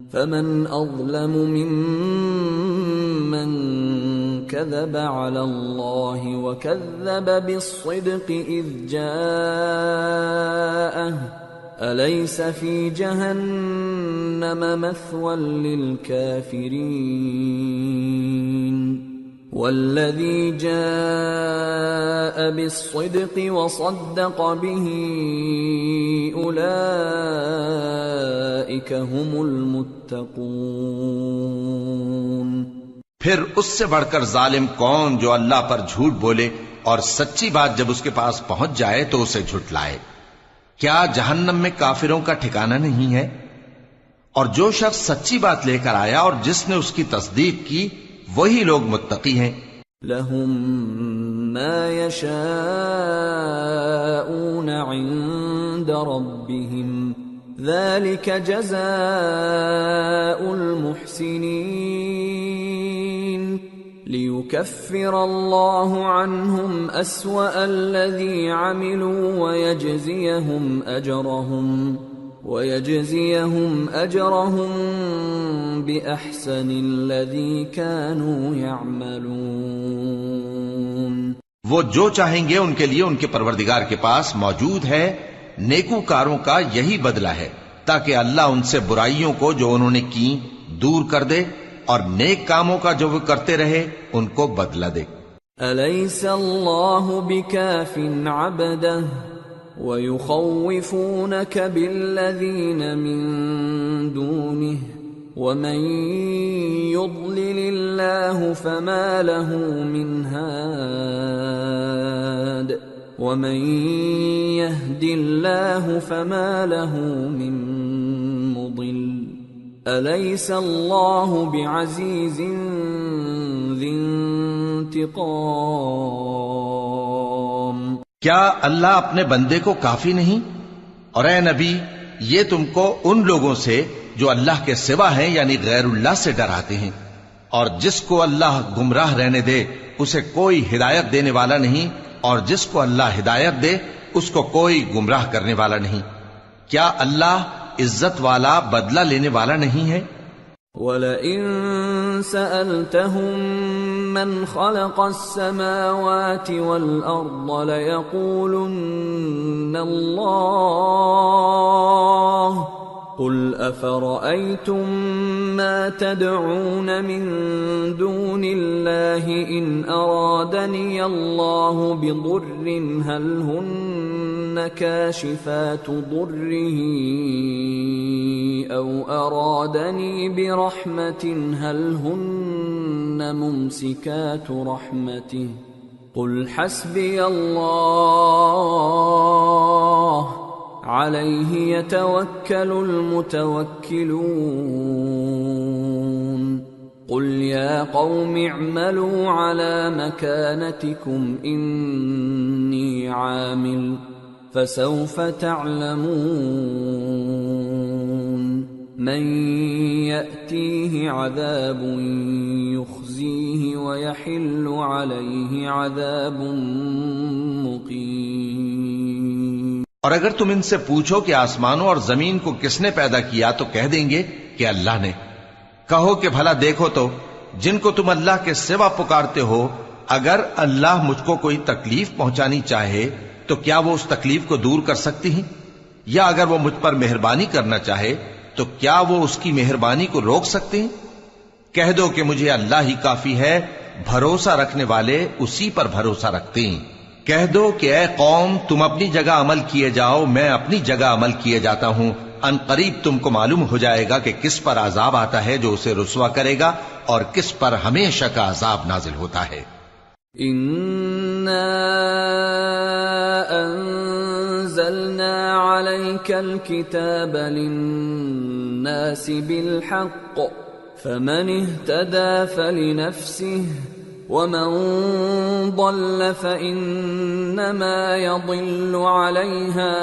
فمن أظلم ممن كذب على الله وكذب بالصدق إذ جاءه أليس في جهنم مثوى للكافرين والذي جاء بالصدق وصدق به أولئك هم المتقون۔ پھر اس سے بڑھ کر ظالم کون جو اللہ پر جھوٹ بولے اور سچی بات جب اس کے پاس پہنچ جائے تو اسے جھٹلائے۔ کیا جہنم میں کافروں کا ٹھکانہ نہیں ہے؟ اور جو شخص سچی بات لے کر آیا اور جس نے اس کی تصدیق کی وہی لوگ متقی ہیں۔ لهم ما يشاءون عند ربهم ذلك جزاء المحسنين ليكفر الله عنهم أسوأ الذي عملوا ويجزيهم أجرهم بأحسن الذي كانوا يعملون۔ وہ جو چاہیں گے ان کے لیے ان کے پروردگار کے پاس موجود ہے، نیکوکاروں کا یہی بدلہ ہے، تاکہ اللہ ان سے برائیوں کو جو انہوں نے کی دور کر دے اور نیک کاموں کا جو وہ کرتے رہے ان کو بدلہ دے۔ أَلَيْسَ اللَّهُ بِكَافٍ عَبْدَهُ وَيُخَوِّفُونَكَ بِالَّذِينَ مِن دُونِهِ وَمَن يُضْلِلِ اللَّهُ فَمَا لَهُ مِنْ هَادٍ وَمَن يَهْدِ اللَّهُ فَمَا لَهُ مِن مُضِلٍّ أَلَيْسَ اللَّهُ بِعَزِيزٍ ذِي انتقام۔ کیا اللہ اپنے بندے کو کافی نہیں؟ اور اے نبی یہ تم کو ان لوگوں سے جو اللہ کے سوا ہیں یعنی غیر اللہ سے ڈراتے ہیں، اور جس کو اللہ گمراہ رہنے دے اسے کوئی ہدایت دینے والا نہیں، اور جس کو اللہ ہدایت دے اس کو کوئی گمراہ کرنے والا نہیں۔ کیا اللہ عزت والا بدلہ لینے والا نہیں ہے؟ وَلَئِن سَأَلْتَهُم مَّنْ خَلَقَ السَّمَاوَاتِ وَالْأَرْضَ لَيَقُولُنَّ اللَّهُ قُلْ أَفَرَأَيْتُم مَّا تَدْعُونَ مِن دُونِ اللَّهِ إِنْ أَرَادَنِيَ اللَّهُ بِضُرٍّ هَلْ هُنَّ كَاشِفَاتُ ضُرِّهِ أَوْ أَرَادَنِي بِرَحْمَةٍ هَلْ هُنَّ مُمْسِكَاتُ رَحْمَتِهِ قُلْ حَسْبِيَ اللَّهُ عَلَيْهِ يَتَوَكَّلُ الْمُتَوَكِّلُونَ قُلْ يَا قَوْمِ اعْمَلُوا عَلَى مَكَانَتِكُمْ إِنِّي عَامِلٌ فَسَوْفَ تَعْلَمُونَ مَن يَأْتِيهِ عَذَابٌ يُخْزِيهِ وَيَحِلُّ عَلَيْهِ عَذَابٌ مُقِيمٌ۔ اور اگر تم ان سے پوچھو کہ آسمانوں اور زمین کو کس نے پیدا کیا تو کہہ دیں گے کہ اللہ نے۔ کہو کہ بھلا دیکھو تو جن کو تم اللہ کے سوا پکارتے ہو، اگر اللہ مجھ کو کوئی تکلیف پہنچانی چاہے تو کیا وہ اس تکلیف کو دور کر سکتی ہیں؟ یا اگر وہ مجھ پر مہربانی کرنا چاہے تو کیا وہ اس کی مہربانی کو روک سکتے ہیں؟ کہہ دو کہ مجھے اللہ ہی کافی ہے، بھروسہ رکھنے والے اسی پر بھروسہ رکھتے ہیں۔ کہہ دو کہ اے قوم تم اپنی جگہ عمل کیے جاؤ، میں اپنی جگہ عمل کیے جاتا ہوں، ان قریب تم کو معلوم ہو جائے گا کہ کس پر عذاب آتا ہے جو اسے رسوا کرے گا اور کس پر ہمیشہ کا عذاب نازل ہوتا ہے۔ إِنَّا أَنزَلْنَا عَلَيْكَ الْكِتَابَ لِلنَّاسِ بِالْحَقِّ فَمَنِ اهْتَدَى فَلِنَفْسِهِ وَمَن ضَلَّ فَإِنَّمَا يَضِلُّ عَلَيْهَا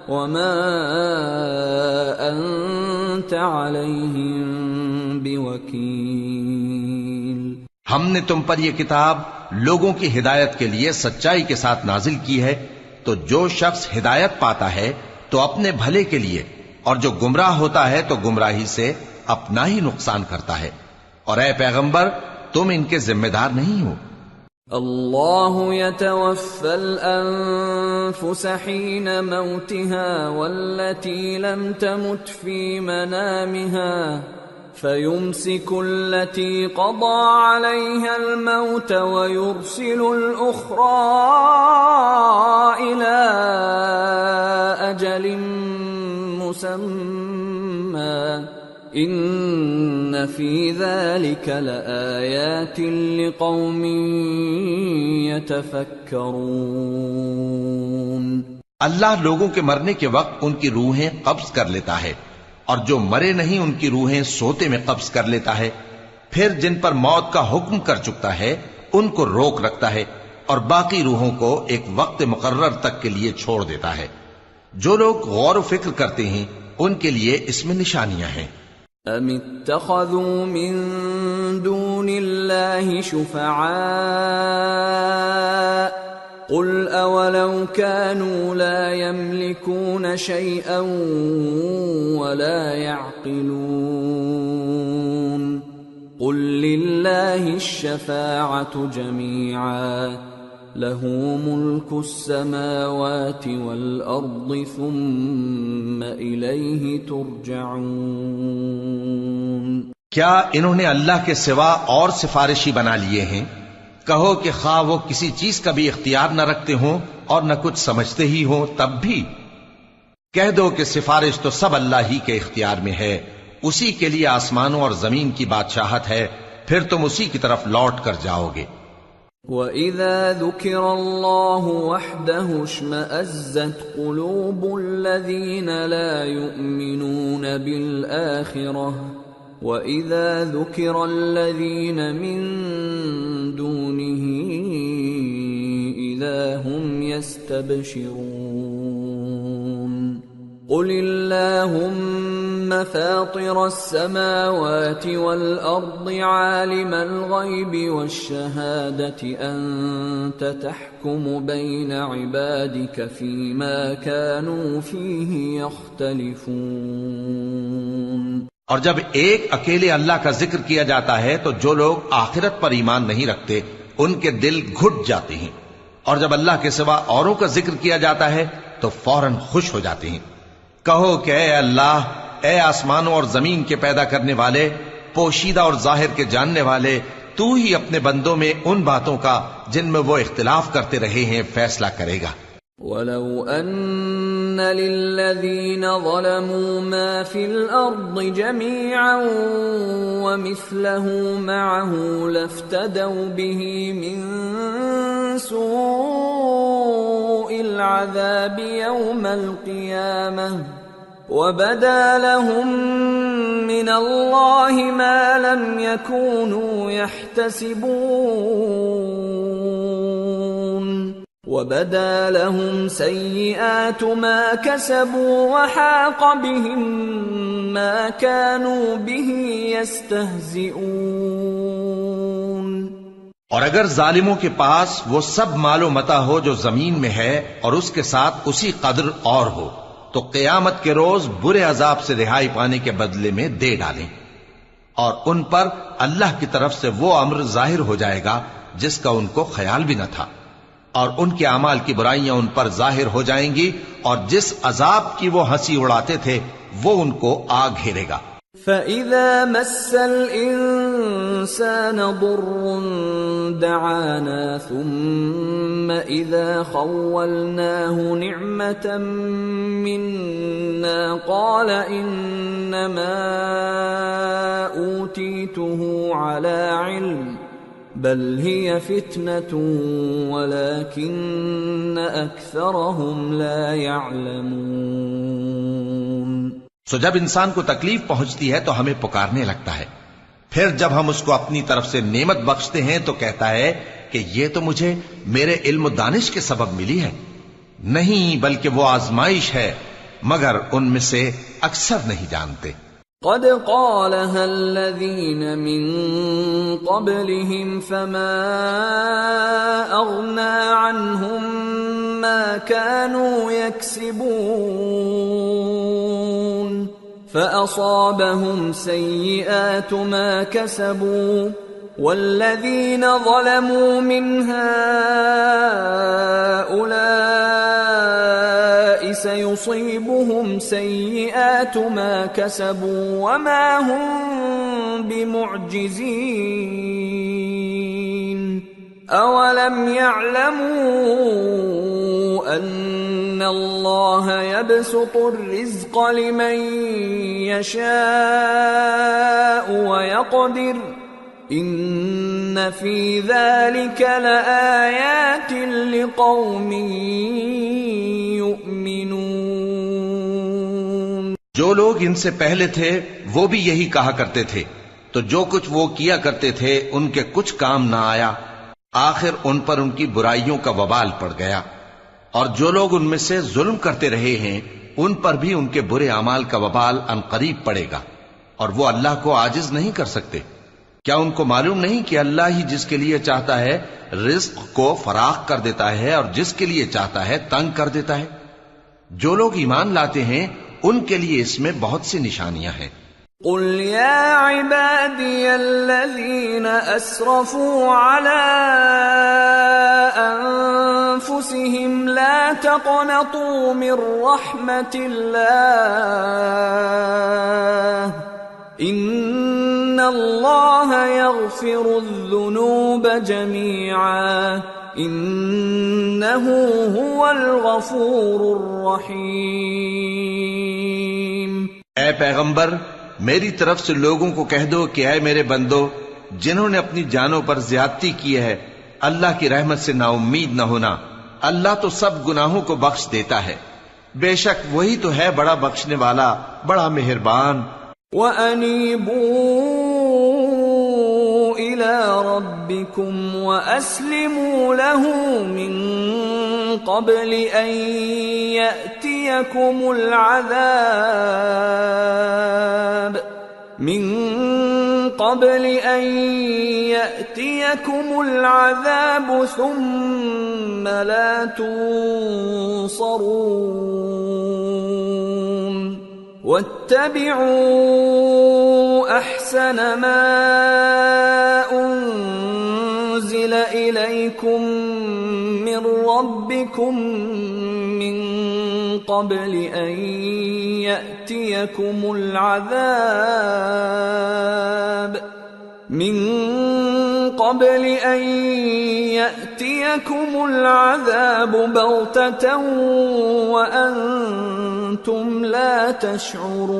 وَمَا أَنتَ عَلَيْهِم بِوَكِيلٍ۔ ہم نے تم پر یہ کتاب لوگوں کی ہدایت کے لیے سچائی کے ساتھ نازل کی ہے، تو جو شخص ہدایت پاتا ہے تو اپنے بھلے کے لیے، اور جو گمراہ ہوتا ہے تو گمراہی سے اپنا ہی نقصان کرتا ہے، اور اے پیغمبر تم ان کے ذمہ دار نہیں ہو۔ اللہ يتوفى الأنفس حين موتها والتي لم تمت في منامها فيمسك التي قضى عليها الموت ويرسل الأخرى إلى أجل مسمى ان فی ذلک لآیات لقوم یتفکرون۔ اللہ لوگوں کے مرنے کے وقت ان کی روحیں قبض کر لیتا ہے، اور جو مرے نہیں ان کی روحیں سوتے میں قبض کر لیتا ہے، پھر جن پر موت کا حکم کر چکتا ہے ان کو روک رکھتا ہے، اور باقی روحوں کو ایک وقت مقرر تک کے لیے چھوڑ دیتا ہے۔ جو لوگ غور و فکر کرتے ہیں ان کے لیے اس میں نشانیاں ہیں۔ ام اتخذوا من دون الله شفعاء قل اولو كانوا لا يملكون شيئا ولا يعقلون قل لله الشفاعة جميعا له ملك السماوات والأرض ثم إليه ترجعون۔ کیا انہوں نے اللہ کے سوا اور سفارشی بنا لیے ہیں؟ کہو کہ خواہ وہ کسی چیز کا بھی اختیار نہ رکھتے ہوں اور نہ کچھ سمجھتے ہی ہوں تب بھی کہہ دو کہ سفارش تو سب اللہ ہی کے اختیار میں ہے، اسی کے لیے آسمانوں اور زمین کی بادشاہت ہے، پھر تم اسی کی طرف لوٹ کر جاؤ گے۔ وَإِذَا ذُكِرَ اللَّهُ وَحْدَهُ اشْمَأَزَّتْ قُلُوبُ الَّذِينَ لَا يُؤْمِنُونَ بِالْآخِرَةِ وَإِذَا ذُكِرَ الَّذِينَ مِن دُونِهِ إِذَا هُمْ يَسْتَبْشِرُونَ قُلِ اللَّهُمَّ فَاطِرَ السَّمَاوَاتِ وَالْأَرْضِ عَالِمَ الْغَيْبِ وَالشَّهَادَةِ أَنْتَ تَحْكُمُ بَيْنَ عِبَادِكَ فِيمَا كَانُوا فِيهِ يَخْتَلِفُونَ۔ اور جب ایک اکیلے اللہ کا ذکر کیا جاتا ہے تو جو لوگ آخرت پر ایمان نہیں رکھتے ان کے دل گھٹ جاتے ہیں، اور جب اللہ کے سوا اوروں کا ذکر کیا جاتا ہے تو فوراً خوش ہو جاتے ہیں۔ کہو کہ اے اللہ، اے آسمانوں اور زمین کے پیدا کرنے والے، پوشیدہ اور ظاہر کے جاننے والے، تو ہی اپنے بندوں میں ان باتوں کا جن میں وہ اختلاف کرتے رہے ہیں فیصلہ کرے گا۔ وَلَوْ أَنَّ لِلَّذِينَ ظَلَمُوا مَا فِي الْأَرْضِ جَمِيعًا وَمِثْلَهُ مَعَهُ لَافْتَدَوْا بِهِ مِنْ سُوءِ الْعَذَابِ يَوْمَ الْقِيَامَةِ وَبَدَا لَهُم مِّنَ اللَّهِ مَا لَمْ يَكُونُوا يَحْتَسِبُونَ وَبَدَا لَهُمْ سَيِّئَاتُ مَا كَسَبُوا وَحَاقَ بِهِمْ مَا كَانُوا بِهِ يَسْتَهْزِئُونَ۔ اور اگر ظالموں کے پاس وہ سب مال و متاع ہو جو زمین میں ہے اور اس کے ساتھ اسی قدر اور ہو تو قیامت کے روز برے عذاب سے رہائی پانے کے بدلے میں دے ڈالیں، اور ان پر اللہ کی طرف سے وہ امر ظاہر ہو جائے گا جس کا ان کو خیال بھی نہ تھا، اور ان کے اعمال کی برائیاں ان پر ظاہر ہو جائیں گی، اور جس عذاب کی وہ ہنسی اڑاتے تھے وہ ان کو آ گھیرے گا۔ فَإِذَا مَسَّ الْإِنسَانَ ضُرٌّ دَعَانَا ثُمَّ إِذَا خَوَّلْنَاهُ نِعْمَةً مِنَّا قَالَ إِنَّمَا أُوتِيتُهُ عَلَى عِلْمٍ بل هي فتنة ولكن أكثرهم لا يعلمون۔ سو جب انسان کو تکلیف پہنچتی ہے تو ہمیں پکارنے لگتا ہے، پھر جب ہم اس کو اپنی طرف سے نعمت بخشتے ہیں تو کہتا ہے کہ یہ تو مجھے میرے علم و دانش کے سبب ملی ہے، نہیں بلکہ وہ آزمائش ہے، مگر ان میں سے اکثر نہیں جانتے۔ قد قالها الذين من قبلهم فما أغنى عنهم ما كانوا يكسبون فأصابهم سيئات ما كسبوا والذين ظلموا من هؤلاء سيصيبهم سيئات ما كسبوا وما هم بمعجزين أولم يعلموا أن الله يبسط الرزق لمن يشاء ويقدر ان فی ذلک لآیات لقوم یؤمنون۔ جو لوگ ان سے پہلے تھے وہ بھی یہی کہا کرتے تھے، تو جو کچھ وہ کیا کرتے تھے ان کے کچھ کام نہ آیا، آخر ان پر ان کی برائیوں کا وبال پڑ گیا، اور جو لوگ ان میں سے ظلم کرتے رہے ہیں ان پر بھی ان کے برے اعمال کا وبال عنقریب پڑے گا، اور وہ اللہ کو عاجز نہیں کر سکتے۔ کیا ان کو معلوم نہیں کہ اللہ ہی جس کے لیے چاہتا ہے رزق کو فراخ کر دیتا ہے اور جس کے لیے چاہتا ہے تنگ کر دیتا ہے؟ جو لوگ ایمان لاتے ہیں ان کے لیے اس میں بہت سی نشانیاں ہیں۔ قل یا عبادی الذین اسرفوا علی انفسهم لا تقنطوا من رحمت اللہ ان اللہ یغفر الذنوب جميعا انہ هو الغفور الرحیم۔ اے پیغمبر، میری طرف سے لوگوں کو کہہ دو کہ اے میرے بندو، جنہوں نے اپنی جانوں پر زیادتی کی ہے، اللہ کی رحمت سے نا امید نہ ہونا، اللہ تو سب گناہوں کو بخش دیتا ہے، بے شک وہی تو ہے بڑا بخشنے والا، بڑا مہربان۔ وَأَنِيبُوا إِلَىٰ رَبِّكُمْ وَأَسْلِمُوا لَهُ مِن قَبْلِ أَن يَأْتِيَكُمُ الْعَذَابُ ثُمَّ لَا تُنصَرُونَ وَاتَّبِعُوا أَحْسَنَ مَا أُنزِلَ إِلَيْكُم مِّن رَّبِّكُم مِّن قَبْلِ أَن يَأْتِيَكُمُ الْعَذَابُ بَغْتَةً وَأَنتُمْ لَا تَشْعُرُونَ۔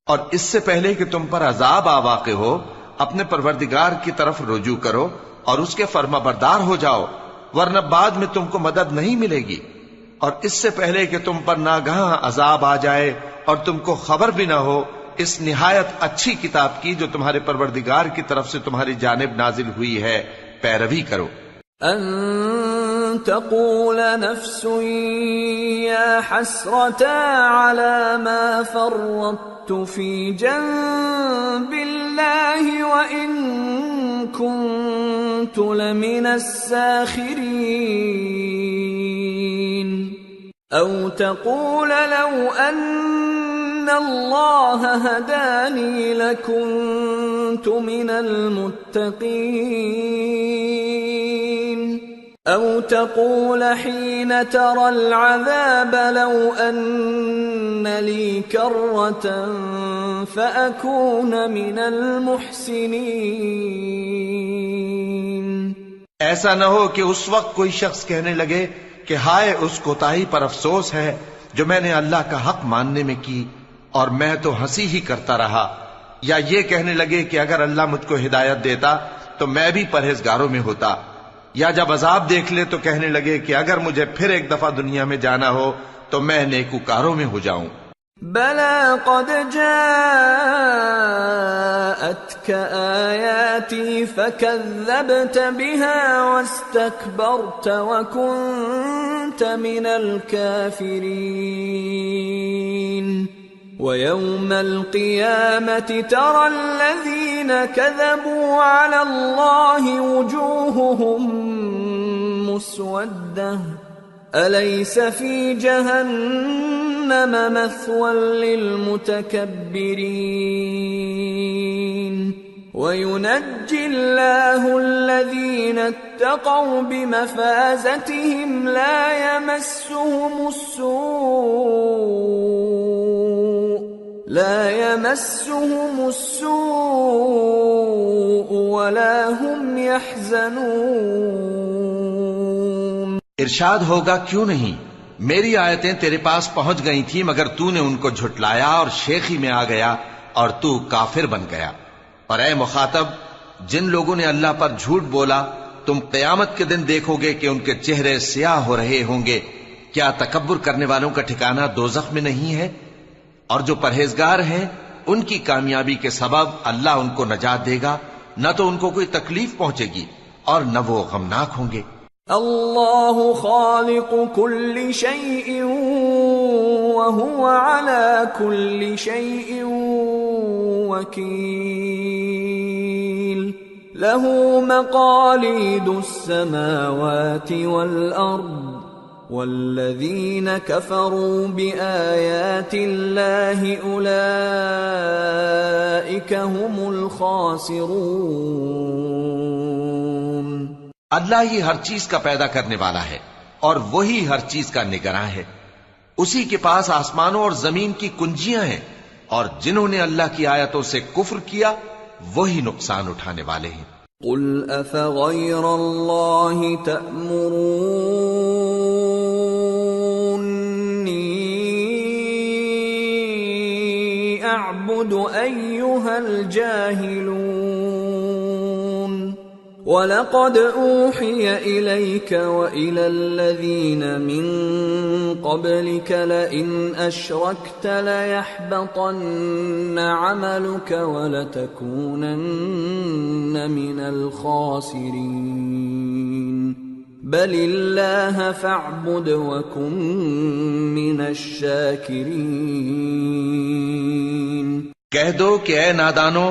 اور اس سے پہلے کہ تم پر عذاب آ واقع ہو، اپنے پروردگار کی طرف رجوع کرو اور اس کے فرما بردار ہو جاؤ، ورنہ بعد میں تم کو مدد نہیں ملے گی۔ اور اس سے پہلے کہ تم پر ناگہاں عذاب آ جائے اور تم کو خبر بھی نہ ہو، اس نہایت اچھی کتاب کی جو تمہارے پروردگار کی طرف سے تمہاری جانب نازل ہوئی ہے پیروی کرو۔ ان تقول نفس یا حسرتا علی ما فرطت فی جنب اللہ وان كنت لمن الساخرین او تقول لو ان اللہ ہدانی لکنت من المتقین او تقول حین ترى العذاب لو ان لی کرة فأکون من المحسنین۔ ایسا نہ ہو کہ اس وقت کوئی شخص کہنے لگے کہ ہائے اس کوتاہی پر افسوس ہے جو میں نے اللہ کا حق ماننے میں کی اور میں تو ہنسی ہی کرتا رہا، یا یہ کہنے لگے کہ اگر اللہ مجھ کو ہدایت دیتا تو میں بھی پرہیزگاروں میں ہوتا، یا جب عذاب دیکھ لے تو کہنے لگے کہ اگر مجھے پھر ایک دفعہ دنیا میں جانا ہو تو میں نیکوکاروں میں ہو جاؤں۔ بلى قد جاءتك آياتي فكذبت بها واستكبرت وكنت من الكافرين ويوم القيامة ترى الذين كذبوا على الله وجوههم مسودة أليس في جهنم مثوى للمتكبرين وينجي الله الذين اتقوا بمفازتهم لا يمسهم السوء ولا هم يحزنون۔ ارشاد ہوگا کیوں نہیں، میری آیتیں تیرے پاس پہنچ گئی تھی مگر تو نے ان کو جھٹلایا اور شیخی میں آ گیا اور تو کافر بن گیا۔ اور اے مخاطب، جن لوگوں نے اللہ پر جھوٹ بولا تم قیامت کے دن دیکھو گے کہ ان کے چہرے سیاہ ہو رہے ہوں گے۔ کیا تکبر کرنے والوں کا ٹھکانہ دوزخ میں نہیں ہے؟ اور جو پرہیزگار ہیں ان کی کامیابی کے سبب اللہ ان کو نجات دے گا، نہ تو ان کو کوئی تکلیف پہنچے گی اور نہ وہ غمناک ہوں گے۔ اللہ خالق كل شيء وهو على كل شيء وكيل له مقاليد السماوات والأرض والذين كفروا بآيات الله أولئك هم الخاسرون۔ اللہ ہی ہر چیز کا پیدا کرنے والا ہے اور وہی ہر چیز کا نگراں ہے۔ اسی کے پاس آسمانوں اور زمین کی کنجیاں ہیں، اور جنہوں نے اللہ کی آیتوں سے کفر کیا وہی نقصان اٹھانے والے ہیں۔ قل افغیر اللہ تأمرونی اعبد ایہا الجاہلون وَلَقَدْ أُوحِيَ إِلَيْكَ وَإِلَى الَّذِينَ مِن قَبْلِكَ لَئِنْ أَشْرَكْتَ لَيَحْبَطَنَّ عَمَلُكَ وَلَتَكُونَنَّ مِنَ الْخَاسِرِينَ بَلِ اللَّهَ فَاعْبُدْ وَكُن مِّنَ الشَّاكِرِينَ۔ کہہ دو کہ اے نادانو،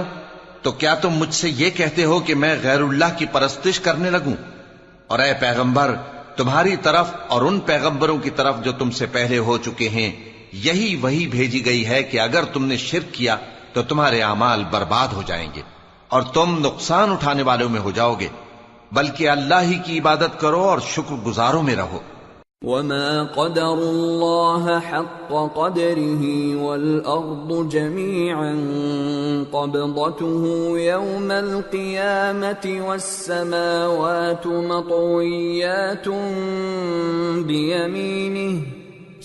تو کیا تم مجھ سے یہ کہتے ہو کہ میں غیر اللہ کی پرستش کرنے لگوں؟ اور اے پیغمبر، تمہاری طرف اور ان پیغمبروں کی طرف جو تم سے پہلے ہو چکے ہیں یہی وہی بھیجی گئی ہے کہ اگر تم نے شرک کیا تو تمہارے اعمال برباد ہو جائیں گے اور تم نقصان اٹھانے والوں میں ہو جاؤ گے، بلکہ اللہ ہی کی عبادت کرو اور شکر گزاروں میں رہو۔ وَمَا قَدَرُوا اللَّهَ حَقَّ قَدْرِهِ وَالْأَرْضُ جَمِيعًا قَبْضَتُهُ يَوْمَ الْقِيَامَةِ وَالسَّمَاوَاتُ مَطْوِيَّاتٌ بِيَمِينِهِ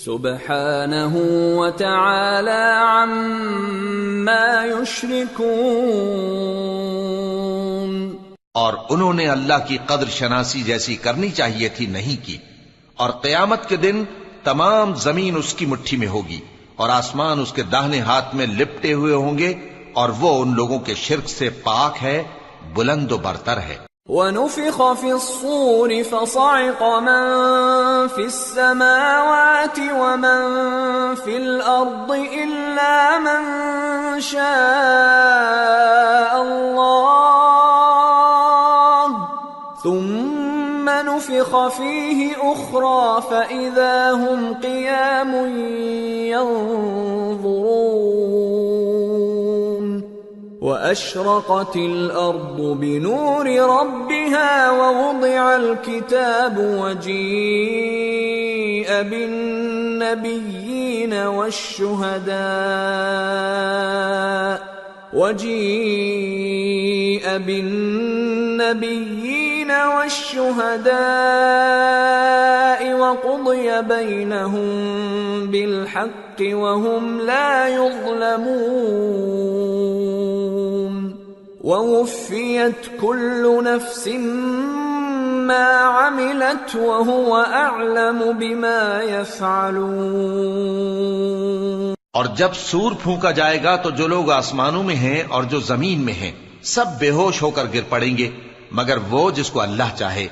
سُبْحَانَهُ وَتَعَالَى عَمَّا يُشْرِكُونَ۔ اور انہوں نے اللہ کی قدر شناسی جیسی کرنی چاہیے تھی نہیں کی، اور قیامت کے دن تمام زمین اس کی مٹھی میں ہوگی اور آسمان اس کے داہنے ہاتھ میں لپٹے ہوئے ہوں گے، اور وہ ان لوگوں کے شرک سے پاک ہے، بلند و برتر ہے۔ وَنُفِخَ فِي الصُّورِ فَصَعِقَ مَن فِي السَّمَاوَاتِ وَمَن فِي الْأَرْضِ إِلَّا مَن شَاءَ اللَّهُ ثُمَّ نُفِخَ فِيهِ أُخْرَى فَإِذَا هُمْ قِيَامٌ يَنظُرُونَ وَأَشْرَقَتِ الْأَرْضُ بِنُورِ رَبِّهَا وَوُضِعَ الْكِتَابُ وَجِيءَ بِالنَّبِيِّينَ والشهداء وقضي بينهم بالحق وهم لا يظلمون ووفيت كل نفس ما عملت وهو أعلم بما يفعلون۔ اور جب سور پھونکا جائے گا تو جو لوگ آسمانوں میں ہیں اور جو زمین میں ہیں سب بے ہوش ہو کر گر پڑیں گے مگر وہ جس کو اللہ چاہے۔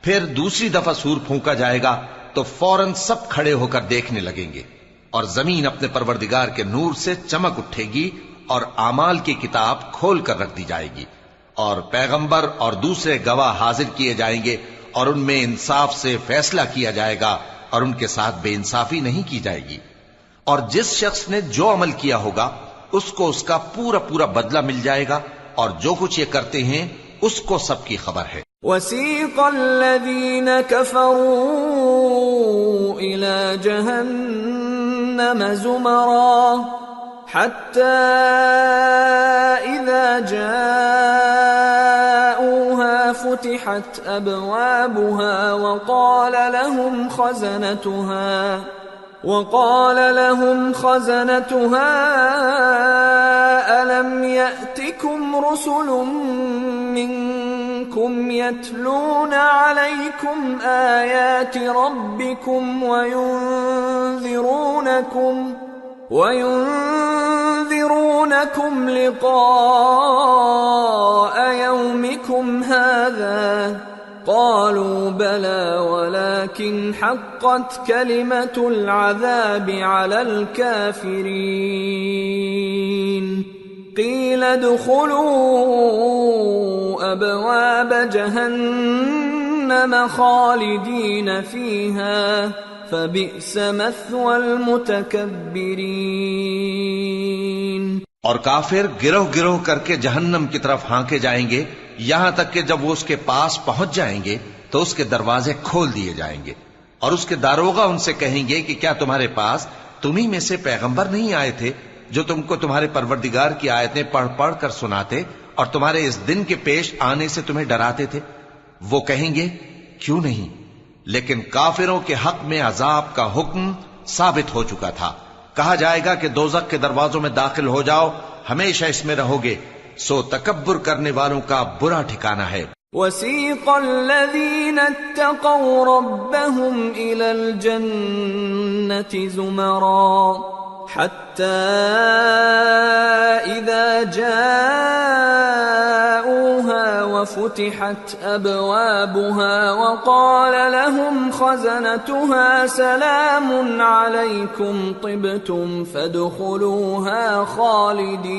پھر دوسری دفعہ سور پھونکا جائے گا تو فوراً سب کھڑے ہو کر دیکھنے لگیں گے، اور زمین اپنے پروردگار کے نور سے چمک اٹھے گی اور اعمال کی کتاب کھول کر رکھ دی جائے گی، اور پیغمبر اور دوسرے گواہ حاضر کیے جائیں گے، اور ان میں انصاف سے فیصلہ کیا جائے گا اور ان کے ساتھ بے انصافی نہیں کی جائے گی۔ اور جس شخص نے جو عمل کیا ہوگا اس کو اس کا پورا پورا بدلہ مل جائے گا، اور جو کچھ یہ کرتے ہیں اس کو سب کی خبر ہے۔ وَسِيقَ الَّذِينَ كَفَرُوا إِلَى جَهَنَّمَ زُمَرًا حَتَّى إِذَا جَاءُوهَا فُتِحَتْ أَبْوَابُهَا وقال لهم خزنتها ألم يأتكم رسل منكم يتلون عليكم آيات ربكم وينذرونكم لقاء يومكم هذا قالوا بلى ولكن حقت كلمة العذاب على الكافرين قيل ادخلوا أبواب جهنم خالدين فيها فبئس مثوى المتكبرين۔ اور کافر گروہ گروہ کر کے جہنم کی طرف ہانکے جائیں گے، یہاں تک کہ جب وہ اس کے پاس پہنچ جائیں گے تو اس کے دروازے کھول دیے جائیں گے، اور اس کے داروغہ ان سے کہیں گے کہ کیا تمہارے پاس تمہیں میں سے پیغمبر نہیں آئے تھے جو تم کو تمہارے پروردگار کی آیتیں پڑھ پڑھ کر سناتے اور تمہارے اس دن کے پیش آنے سے تمہیں ڈراتے تھے؟ وہ کہیں گے کیوں نہیں، لیکن کافروں کے حق میں عذاب کا حکم ثابت ہو چکا تھا۔ کہا جائے گا کہ دوزخ کے دروازوں میں داخل ہو جاؤ، ہمیشہ اس میں رہو گے، سو تکبر کرنے والوں کا برا ٹھکانہ ہے۔ وَسِيقَ الَّذِينَ اتَّقَوْا رَبَّهُمْ إِلَى الْجَنَّةِ زُمَرًا حَتَّى إِذَا جَاءُوهَا وَفُتِحَتْ أَبْوَابُهَا وَقَالَ لَهُمْ خَزَنَتُهَا سَلَامٌ عَلَيْكُمْ طِبْتُمْ فَادْخُلُوهَا خَالِدِينَ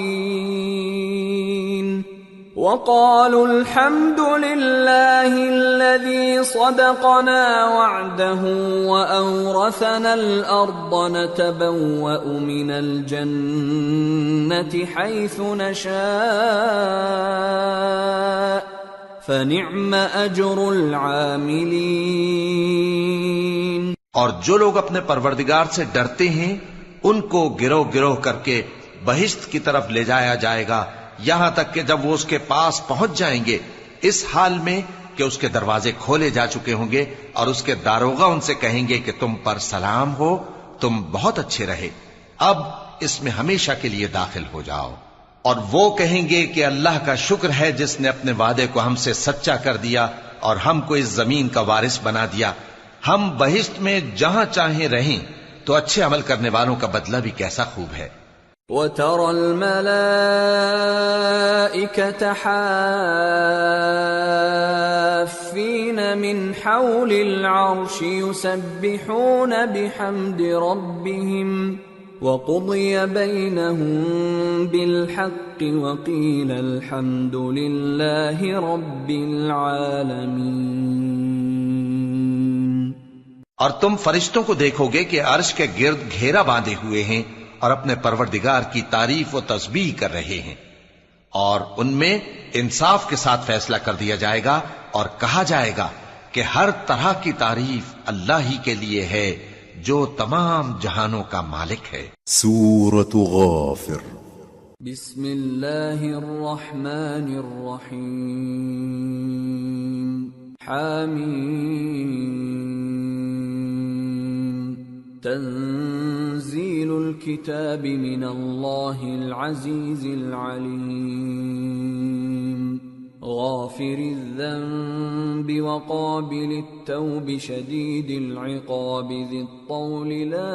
وَقَالُوا الْحَمْدُ لِلَّهِ الَّذِي صَدَقَنَا وَعْدَهُ وَأَوْرَثَنَا الْأَرْضَ نَتَبَوَّأُ مِنَ الْجَنَّةِ حَيْثُ نَشَاءُ فَنِعْمَ أَجْرُ الْعَامِلِينَ۔ اور جو لوگ اپنے پروردگار سے ڈرتے ہیں ان کو گروہ گروہ کر کے بہشت کی طرف لے جایا جائے گا، یہاں تک کہ جب وہ اس کے پاس پہنچ جائیں گے اس حال میں کہ اس کے دروازے کھولے جا چکے ہوں گے، اور اس کے داروغہ ان سے کہیں گے کہ تم پر سلام ہو، تم بہت اچھے رہے، اب اس میں ہمیشہ کے لیے داخل ہو جاؤ۔ اور وہ کہیں گے کہ اللہ کا شکر ہے جس نے اپنے وعدے کو ہم سے سچا کر دیا اور ہم کو اس زمین کا وارث بنا دیا، ہم بہشت میں جہاں چاہیں رہیں، تو اچھے عمل کرنے والوں کا بدلہ بھی کیسا خوب ہے۔ وَتَرَى الْمَلَائِكَةَ حَافِّينَ مِنْ حَوْلِ الْعَرْشِ يُسَبِّحُونَ بِحَمْدِ رَبِّهِمْ وَقُضِيَ بَيْنَهُم بِالْحَقِّ وَقِيلَ الْحَمْدُ لِلَّهِ رَبِّ الْعَالَمِينَ۔ اور تم فرشتوں کو دیکھو گے کہ عرش کے گرد گھیرا باندھے ہوئے ہیں اور اپنے پروردگار کی تعریف و تسبیح کر رہے ہیں، اور ان میں انصاف کے ساتھ فیصلہ کر دیا جائے گا اور کہا جائے گا کہ ہر طرح کی تعریف اللہ ہی کے لیے ہے جو تمام جہانوں کا مالک ہے۔ سورة غافر۔ بسم اللہ الرحمن الرحیم۔ حامیم۔ تنزیل الكتاب من اللہ العزیز العلیم۔ غافر الذنب وقابل التوب شدید العقاب ذی الطول لا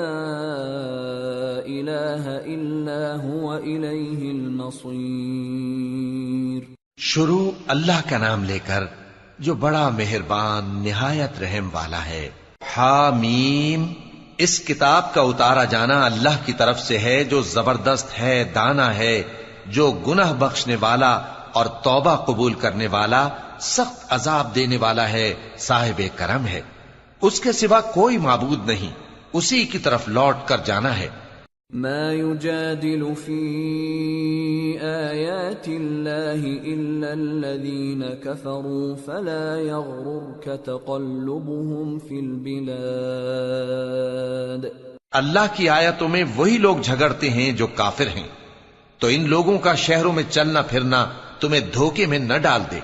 الہ الا هو الیہ المصیر۔ شروع اللہ کا نام لے کر جو بڑا مہربان نہایت رحم والا ہے۔ حامیم۔ اس کتاب کا اتارا جانا اللہ کی طرف سے ہے جو زبردست ہے، دانا ہے، جو گناہ بخشنے والا اور توبہ قبول کرنے والا، سخت عذاب دینے والا ہے، صاحب کرم ہے۔ اس کے سوا کوئی معبود نہیں، اسی کی طرف لوٹ کر جانا ہے۔ ما يجادل في آيات الله إلا الذين كفروا فلا يغررك تقلبهم في البلاد. اللہ کی آیتوں میں وہی لوگ جھگڑتے ہیں جو کافر ہیں، تو ان لوگوں کا شہروں میں چلنا پھرنا تمہیں دھوکے میں نہ ڈال دے.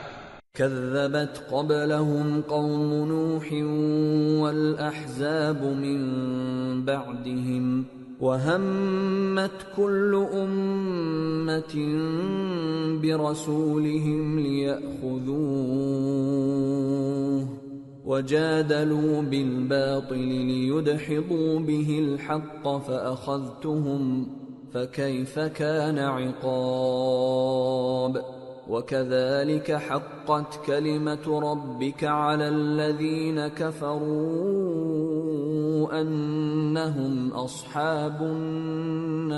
كذبت قبلهم قوم نوح والأحزاب من بعدهم وهمت كل أمة برسولهم ليأخذوه وجادلوا بالباطل ليدحضوا به الحق فأخذتهم فكيف كان عقاب. وَكَذَلِكَ حَقَّتْ كَلِمَةُ رَبِّكَ عَلَى الَّذِينَ كَفَرُوا أَنَّهُمْ أَصْحَابُ النَّارِ.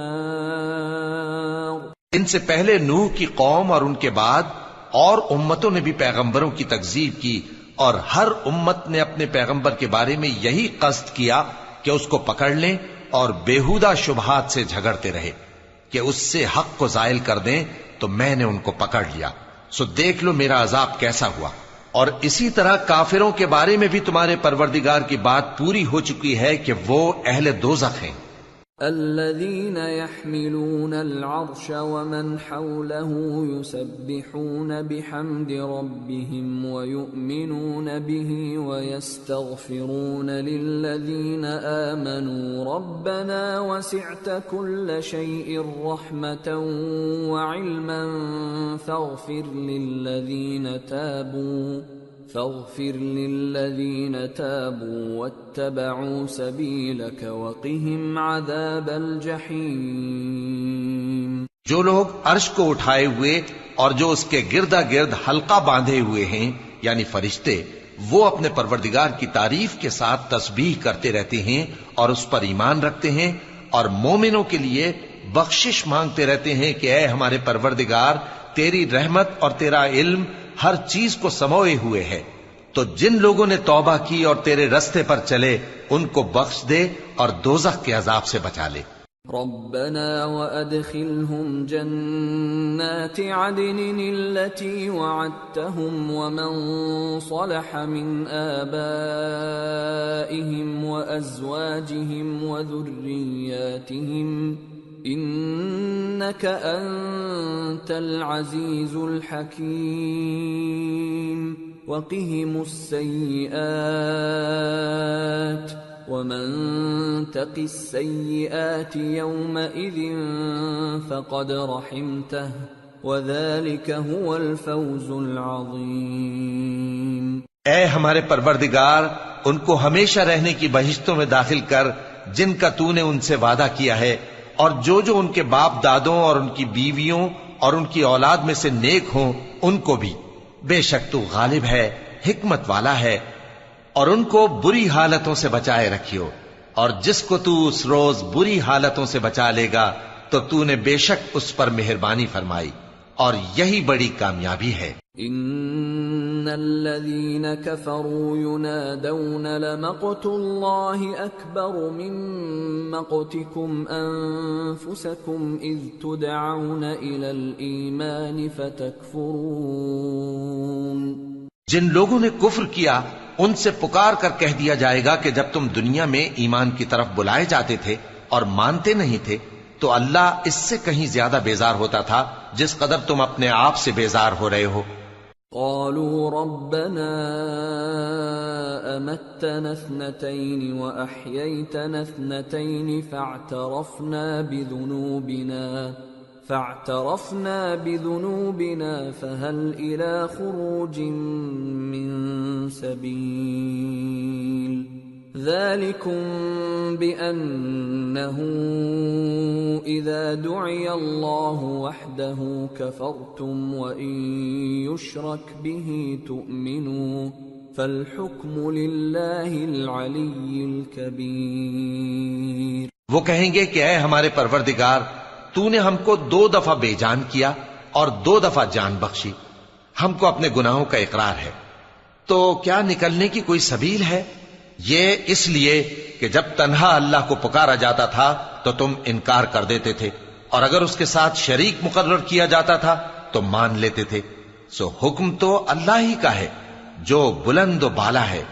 ان سے پہلے نوح کی قوم اور ان کے بعد اور امتوں نے بھی پیغمبروں کی تکذیب کی، اور ہر امت نے اپنے پیغمبر کے بارے میں یہی قصد کیا کہ اس کو پکڑ لیں اور بیہودہ شبہات سے جھگڑتے رہے کہ اس سے حق کو زائل کر دیں، تو میں نے ان کو پکڑ لیا. سو دیکھ لو میرا عذاب کیسا ہوا. اور اسی طرح کافروں کے بارے میں بھی تمہارے پروردگار کی بات پوری ہو چکی ہے کہ وہ اہل دوزخ ہیں. الذين يحملون العرش ومن حوله يسبحون بحمد ربهم ويؤمنون به ويستغفرون للذين آمنوا ربنا وسعت كل شيء رحمة وعلما فاغفر للذين تابوا واتبعوا سبيلك وقهم عذاب الجحيم. جو لوگ عرش کو اٹھائے ہوئے اور جو اس کے گردا گرد حلقہ باندھے ہوئے ہیں یعنی فرشتے، وہ اپنے پروردگار کی تعریف کے ساتھ تسبیح کرتے رہتے ہیں اور اس پر ایمان رکھتے ہیں، اور مومنوں کے لیے بخشش مانگتے رہتے ہیں کہ اے ہمارے پروردگار، تیری رحمت اور تیرا علم ہر چیز کو سموئے ہوئے ہے، تو جن لوگوں نے توبہ کی اور تیرے رستے پر چلے ان کو بخش دے اور دوزخ کے عذاب سے بچا لے. ربنا وادخلهم جنات عدن التي وعدتهم ومن صلح من آبائهم وأزواجهم وذرياتهم إنك أنت العزيز الحكيم. وقهم السيئات ومن تق السيئات يومئذ فقد رحمته وذلك هو الفوز العظيم. اے ہمارے پروردگار، ان کو ہمیشہ رہنے کی بہشتوں میں داخل کر جن کا تو نے ان سے وعدہ کیا ہے، اور جو جو ان کے باپ دادوں اور ان کی بیویوں اور ان کی اولاد میں سے نیک ہوں ان کو بھی. بے شک تو غالب ہے، حکمت والا ہے. اور ان کو بری حالتوں سے بچائے رکھیو، اور جس کو تو اس روز بری حالتوں سے بچا لے گا تو تو نے بے شک اس پر مہربانی فرمائی، اور یہی بڑی کامیابی ہے. ان الذين كفروا ينادون لمقت الله اكبر من مقتكم انفسكم اذ تدعون الى الايمان فتكفرون. جن لوگوں نے کفر کیا ان سے پکار کر کہہ دیا جائے گا کہ جب تم دنیا میں ایمان کی طرف بلائے جاتے تھے اور مانتے نہیں تھے تو اللہ اس سے کہیں زیادہ بیزار ہوتا تھا جس قدر تم اپنے آپ سے بیزار ہو رہے ہو. قالوا ربنا امتنا اثنتين واحييتنا اثنتين فاعترفنا بذنوبنا فهل الى خروج من سبيل. ذلكم بأنه إذا دعي الله وحده كفرتم وإن يشرك به تؤمنوا فالحكم لله العلي الكبير. وہ کہیں گے کہ اے ہمارے پروردگار، تو نے ہم کو 2 دفعہ بے جان کیا اور 2 دفعہ جان بخشی، ہم کو اپنے گناہوں کا اقرار ہے، تو کیا نکلنے کی کوئی سبیل ہے؟ یہ اس لیے کہ جب تنہا اللہ کو پکارا جاتا تھا تو تم انکار کر دیتے تھے، اور اگر اس کے ساتھ شریک مقرر کیا جاتا تھا تو مان لیتے تھے۔ سو حکم تو اللہ ہی کا ہے جو بلند و بالا ہے،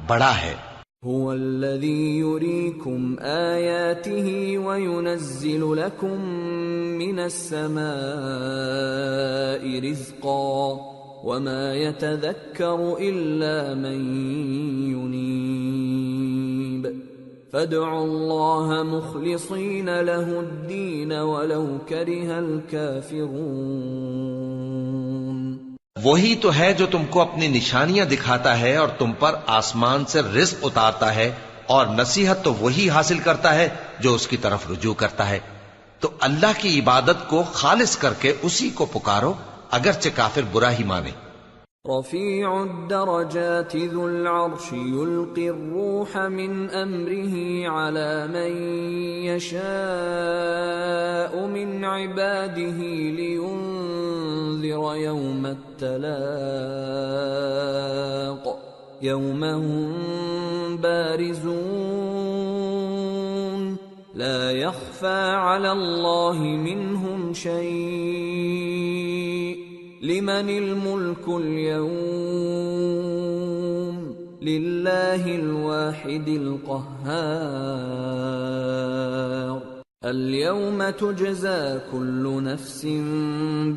بڑا ہے۔ هو الذي يريكم آياته وينزل لكم من السماء رزقا وما يتذكر إلا من ينيب فادعوا الله مخلصين له الدين ولو كره الكافرون۔ وہی تو ہے جو تم کو اپنی نشانیاں دکھاتا ہے اور تم پر آسمان سے رزق اتارتا ہے، اور نصیحت تو وہی حاصل کرتا ہے جو اس کی طرف رجوع کرتا ہے۔ تو اللہ کی عبادت کو خالص کر کے اسی کو پکارو، اگرچہ کافر برا ہی مانے۔ رفیع الدرجات ذو العرش يلقي الروح من امره على من يشاء من عباده لينذر يوم التلاق يوم هم بارزون لا يخفى على الله منهم شيء لمن الملك اليوم لله الواحد القهار اليوم تجزى كل نفس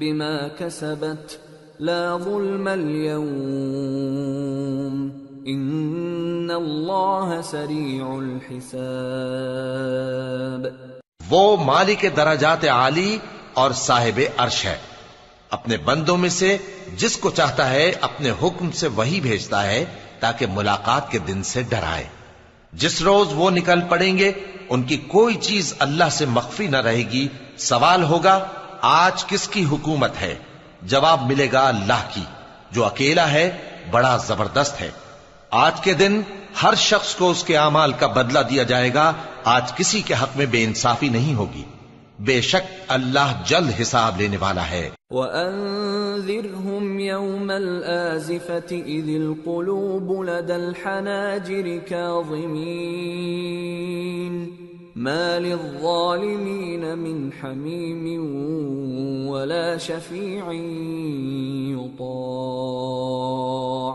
بما كسبت لا ظلم اليوم ان الله سريع الحساب۔ وہ مالک درجات عالی اور صاحب عرش ہے، اپنے بندوں میں سے جس کو چاہتا ہے اپنے حکم سے وہی بھیجتا ہے تاکہ ملاقات کے دن سے ڈرائے۔ جس روز وہ نکل پڑیں گے ان کی کوئی چیز اللہ سے مخفی نہ رہے گی۔ سوال ہوگا آج کس کی حکومت ہے؟ جواب ملے گا اللہ کی، جو اکیلا ہے، بڑا زبردست ہے۔ آج کے دن ہر شخص کو اس کے اعمال کا بدلہ دیا جائے گا۔ آج کسی کے حق میں بے انصافی نہیں ہوگی، بے شک اللہ جلد حساب لینے والا ہے۔ وَأَنذِرْهُمْ يَوْمَ الْآزِفَةِ إِذِ الْقُلُوبُ لَدَى الْحَنَاجِرِ كَاظِمِينَ مَا لِلظَّالِمِينَ مِنْ حَمِيمٍ وَلَا شَفِيعٍ يُطَاعُ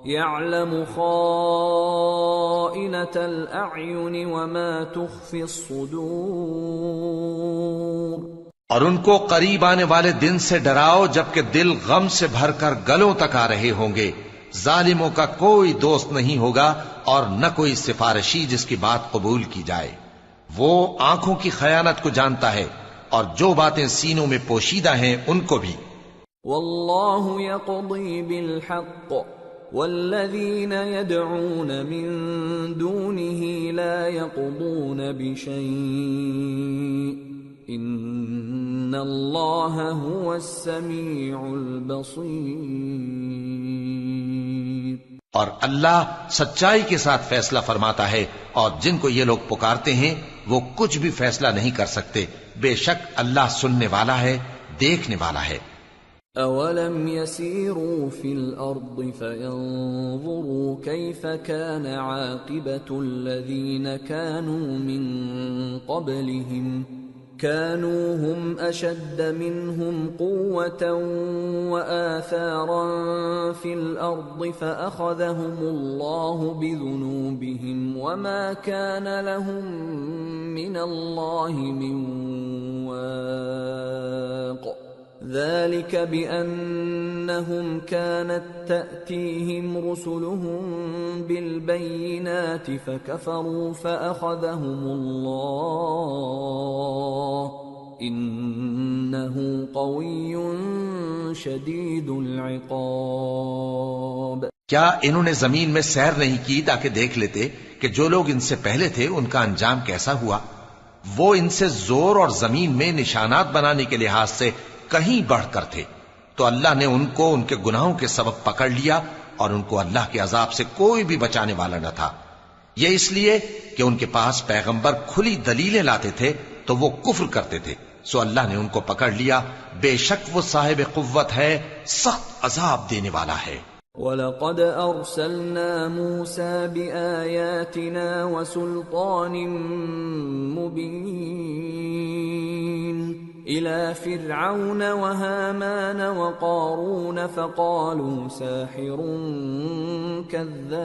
يَعْلَمُ خَائِنَةَ الْأَعْيُنِ وَمَا تُخْفِي الصُّدُورُ۔ اور ان کو قریب آنے والے دن سے ڈراؤ جبکہ دل غم سے بھر کر گلوں تک آ رہے ہوں گے۔ ظالموں کا کوئی دوست نہیں ہوگا اور نہ کوئی سفارشی جس کی بات قبول کی جائے۔ وہ آنکھوں کی خیانت کو جانتا ہے اور جو باتیں سینوں میں پوشیدہ ہیں ان کو بھی۔ واللہ یقضی بالحق والذین يدعون من دونه لا يقضون بشیء ان اللہ هو السمیع البصیر۔ اور اللہ سچائی کے ساتھ فیصلہ فرماتا ہے، اور جن کو یہ لوگ پکارتے ہیں وہ کچھ بھی فیصلہ نہیں کر سکتے۔ بے شک اللہ سننے والا ہے، دیکھنے والا ہے۔ اولم يسيروا في الارض فينظروا كيف كان عاقبة الذين كانوا من قبلهم كانوا هم اشد منهم قوة وآثارا في الارض فاخذهم الله بذنوبهم وما كان لهم من الله من واق ذلك بأنهم كانت تأتيهم رسلهم بالبينات فكفروا فأخذهم الله إنه قوي شديد العقاب۔ کیا انہوں نے زمین میں سیر نہیں کی تاکہ دیکھ لیتے کہ جو لوگ ان سے پہلے تھے ان کا انجام کیسا ہوا؟ وہ ان سے زور اور زمین میں نشانات بنانے کے لحاظ سے کہیں بڑھ کر تھے، تو اللہ نے ان کو ان کے گناہوں کے سبب پکڑ لیا اور ان کو اللہ کے عذاب سے کوئی بھی بچانے والا نہ تھا۔ یہ اس لیے کہ ان کے پاس پیغمبر کھلی دلیلیں لاتے تھے تو وہ کفر کرتے تھے، سو اللہ نے ان کو پکڑ لیا۔ بے شک وہ صاحب قوت ہے، سخت عذاب دینے والا ہے۔ وَلَقَدْ أَرْسَلْنَا مُوسَى بِآيَاتِنَا وَسُلْطَانٍ مُبِينٍ إِلَى فِرْعَوْنَ وَهَامَانَ وَقَارُونَ فَقَالُوا سَاحِرٌ كَذَّابٌ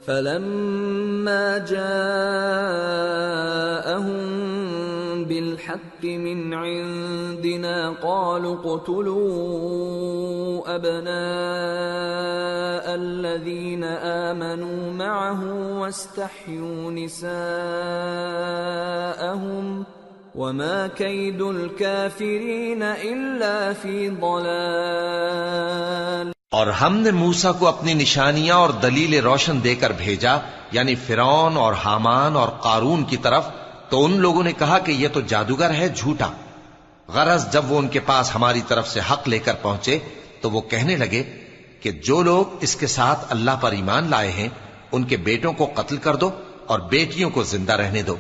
فَلَمَّا جَاءَهُم بالحق من عندنا قالوا اقتلوا أبناء الذين آمنوا معه واستحيوا نساءهم وما كيد الكافرين إلا في ضلال. اور ہم نے موسیٰ کو اپنی نشانیاں اور دلیل روشن دے کر بھیجا، یعنی فرعون اور حامان اور قارون کی طرف، تو ان لوگوں نے کہا کہ یہ تو جادوگر ہے، جھوٹا. غرض جب وہ ان کے پاس ہماری طرف سے حق لے کر پہنچے تو وہ کہنے لگے کہ جو لوگ اس کے ساتھ اللہ پر ایمان لائے ہیں ان کے بیٹوں کو قتل کر دو اور بیٹیوں کو زندہ رہنے دو،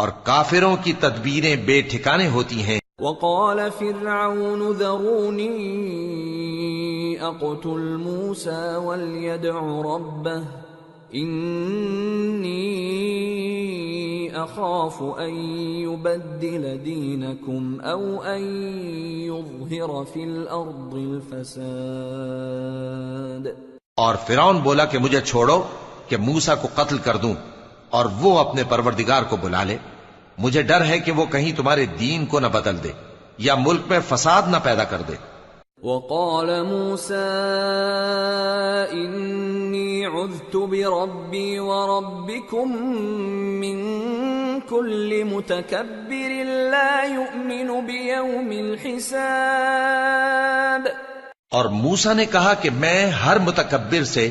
اور کافروں کی تدبیریں بے ٹھکانے ہوتی ہیں. وقال فرعون ذروني اقتل موسى وليدع ربه إني أخاف أن يبدل دينكم أو أن يظهر في الأرض الفساد. اور فرعون بولا کہ مجھے چھوڑو کہ موسیٰ کو قتل کر دوں اور وہ اپنے پروردگار کو بلا لے. مجھے ڈر ہے کہ وہ کہیں تمہارے دین کو نہ بدل دے یا ملک میں فساد نہ پیدا کر دے. وقال موسى إني عذت بربي وربكم من كل متكبر لا يؤمن بيوم الحساب. اور موسیٰ نے کہا کہ میں ہر متکبر سے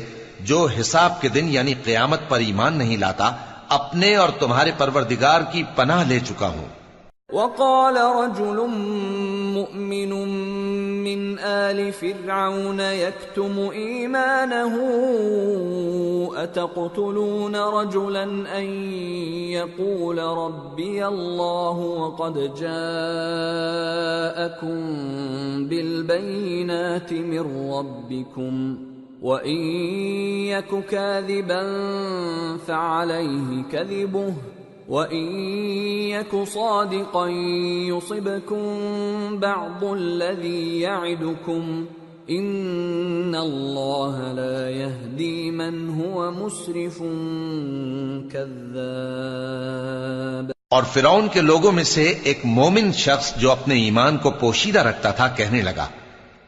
جو حساب کے دن یعنی قیامت پر ایمان نہیں لاتا اپنے اور تمہارے پروردگار کی پناہ لے چکا ہوں. وقال رجل مؤمن من آل فرعون يكتم إيمانه أتقتلون رجلا أن يقول ربي الله وقد جاءكم بالبينات من ربكم وَإِن يَكُ كَاذِبًا فَعَلَيْهِ كَذِبُهُ وَإِن يَكُ صَادِقًا يُصِبْكُم بَعْضُ الَّذِي يَعِدُكُمْ إِنَّ اللَّهَ لَا يَهْدِي مَنْ هُوَ مُسْرِفٌ كَذَّابٌ. اور فرعون کے لوگوں میں سے ایک مومن شخص جو اپنے ایمان کو پوشیدہ رکھتا تھا کہنے لگا،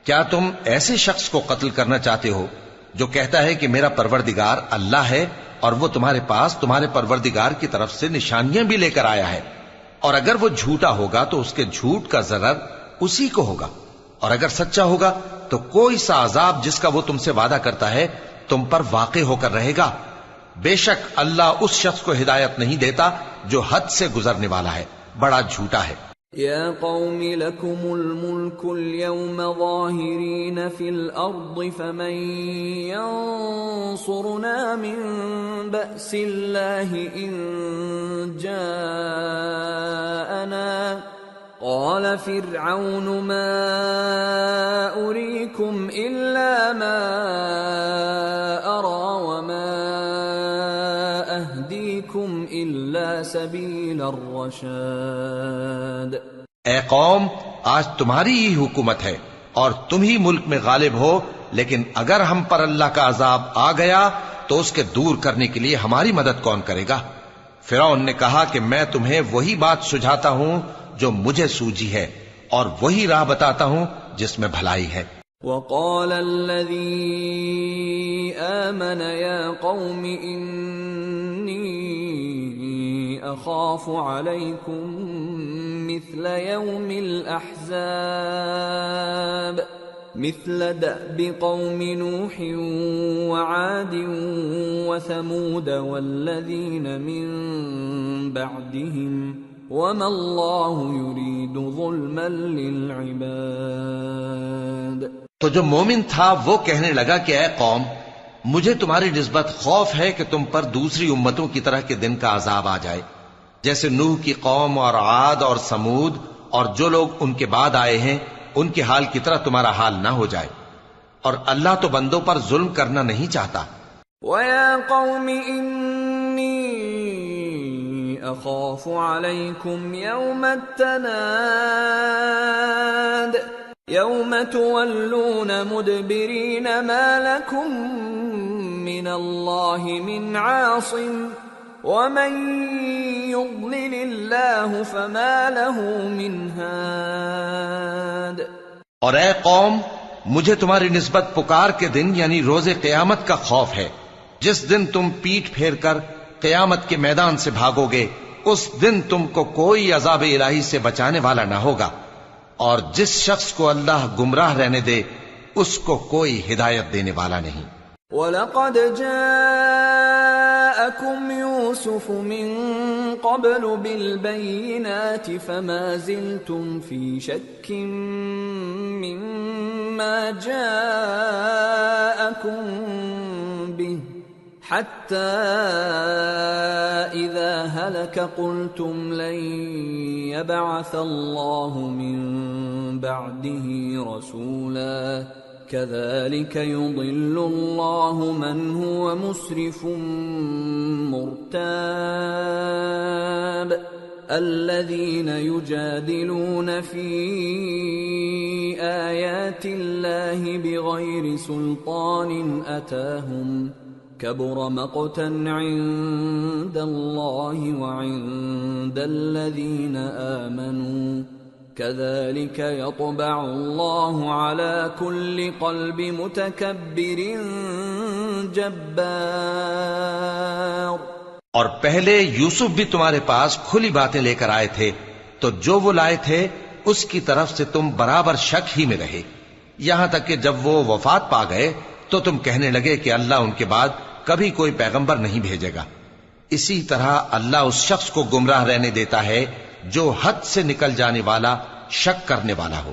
کیا تم ایسے شخص کو قتل کرنا چاہتے ہو جو کہتا ہے کہ میرا پروردگار اللہ ہے اور وہ تمہارے پاس تمہارے پروردگار کی طرف سے نشانیاں بھی لے کر آیا ہے، اور اگر وہ جھوٹا ہوگا تو اس کے جھوٹ کا ضرر اسی کو ہوگا، اور اگر سچا ہوگا تو کوئی سا عذاب جس کا وہ تم سے وعدہ کرتا ہے تم پر واقع ہو کر رہے گا. بے شک اللہ اس شخص کو ہدایت نہیں دیتا جو حد سے گزرنے والا ہے، بڑا جھوٹا ہے. يا قوم لكم الملك اليوم ظاهرين في الأرض فمن ينصرنا من بأس الله إن جاءنا قال فرعون ما أريكم إلا ما أرى وما أهديكم إلا سبيل الرشاد. اے قوم، آج تمہاری ہی حکومت ہے اور تم ہی ملک میں غالب ہو، لیکن اگر ہم پر اللہ کا عذاب آ گیا تو اس کے دور کرنے کے لیے ہماری مدد کون کرے گا؟ فرعون نے کہا کہ میں تمہیں وہی بات سجھاتا ہوں جو مجھے سوجی ہے اور وہی راہ بتاتا ہوں جس میں بھلائی ہے. وقال الذي آمن يا قوم إني أخاف عليكم مثل يوم الأحزاب مثل دأب قوم نوح وعاد وثمود والذين من بعدهم وما الله يريد ظلما للعباد. تو جو مومن تھا وہ کہنے لگا کہ اے قوم، مجھے تمہاری نسبت خوف ہے کہ تم پر دوسری امتوں کی طرح کے دن کا عذاب آ جائے، جیسے نوح کی قوم اور عاد اور سمود اور جو لوگ ان کے بعد آئے ہیں ان کے حال کی طرح تمہارا حال نہ ہو جائے. اور اللہ تو بندوں پر ظلم کرنا نہیں چاہتا۔ وَيَا قَوْمِ إِنِّي أَخَافُ عَلَيْكُمْ يَوْمَ التَّنَادِ يَوْمَ تُوَلُّونَ مُدْبِرِينَ مَا لَكُمْ مِنَ اللَّهِ مِنْ عَاصِمٍ وَمَنْ يُضْلِلِ اللَّهُ فَمَا لَهُ مِنْ هَادٍ۔ اور اے قوم، مجھے تمہاری نسبت پکار کے دن یعنی روز قیامت کا خوف ہے، جس دن تم پیٹ پھیر کر قیامت کے میدان سے بھاگو گے، اس دن تم کو کوئی عذاب الہی سے بچانے والا نہ ہوگا، اور جس شخص کو اللہ گمراہ رہنے دے اس کو کوئی ہدایت دینے والا نہیں۔ وَلَقَدْ جَاءَكُمْ يُوسُفُ مِنْ قَبْلُ بِالْبَيِّنَاتِ فَمَا زِلْتُمْ فِي شَكٍّ مِّمَّا جَاءَكُمْ بِهِ حَتَّى إِذَا هَلَكَ قُلْتُمْ لَنْ يَبْعَثَ اللَّهُ مِنْ بَعْدِهِ رَسُولًا كَذَلِكَ يُضِلُّ اللَّهُ مَنْ هُوَ مُسْرِفٌ مُرْتَابٌ الَّذِينَ يُجَادِلُونَ فِي آيَاتِ اللَّهِ بِغَيْرِ سُلْطَانٍ أَتَاهُمْ كَبُرَ مَقْتًا عِندَ اللَّهِ وَعِندَ الَّذِينَ آمَنُوا كَذَلِكَ يَطْبَعُ اللَّهُ عَلَى كُلِّ قَلْبِ مُتَكَبِّرٍ جَبَّارٍ۔ اور پہلے یوسف بھی تمہارے پاس کھلی باتیں لے کر آئے تھے، تو جو وہ لائے تھے اس کی طرف سے تم برابر شک ہی میں رہے، یہاں تک کہ جب وہ وفات پا گئے تو تم کہنے لگے کہ اللہ ان کے بعد کبھی کوئی پیغمبر نہیں بھیجے گا۔ اسی طرح اللہ اس شخص کو گمراہ رہنے دیتا ہے جو حد سے نکل جانے والا، شک کرنے والا ہو۔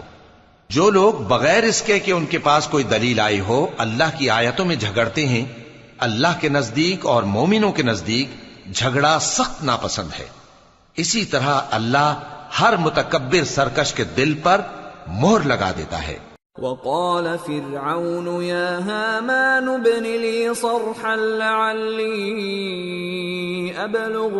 جو لوگ بغیر اس کے کہ ان کے پاس کوئی دلیل آئی ہو اللہ کی آیتوں میں جھگڑتے ہیں، اللہ کے نزدیک اور مومنوں کے نزدیک جھگڑا سخت ناپسند ہے۔ اسی طرح اللہ ہر متکبر سرکش کے دل پر مہر لگا دیتا ہے۔ وقال فرعون يا هامان ابن لي صرحا لعلي أبلغ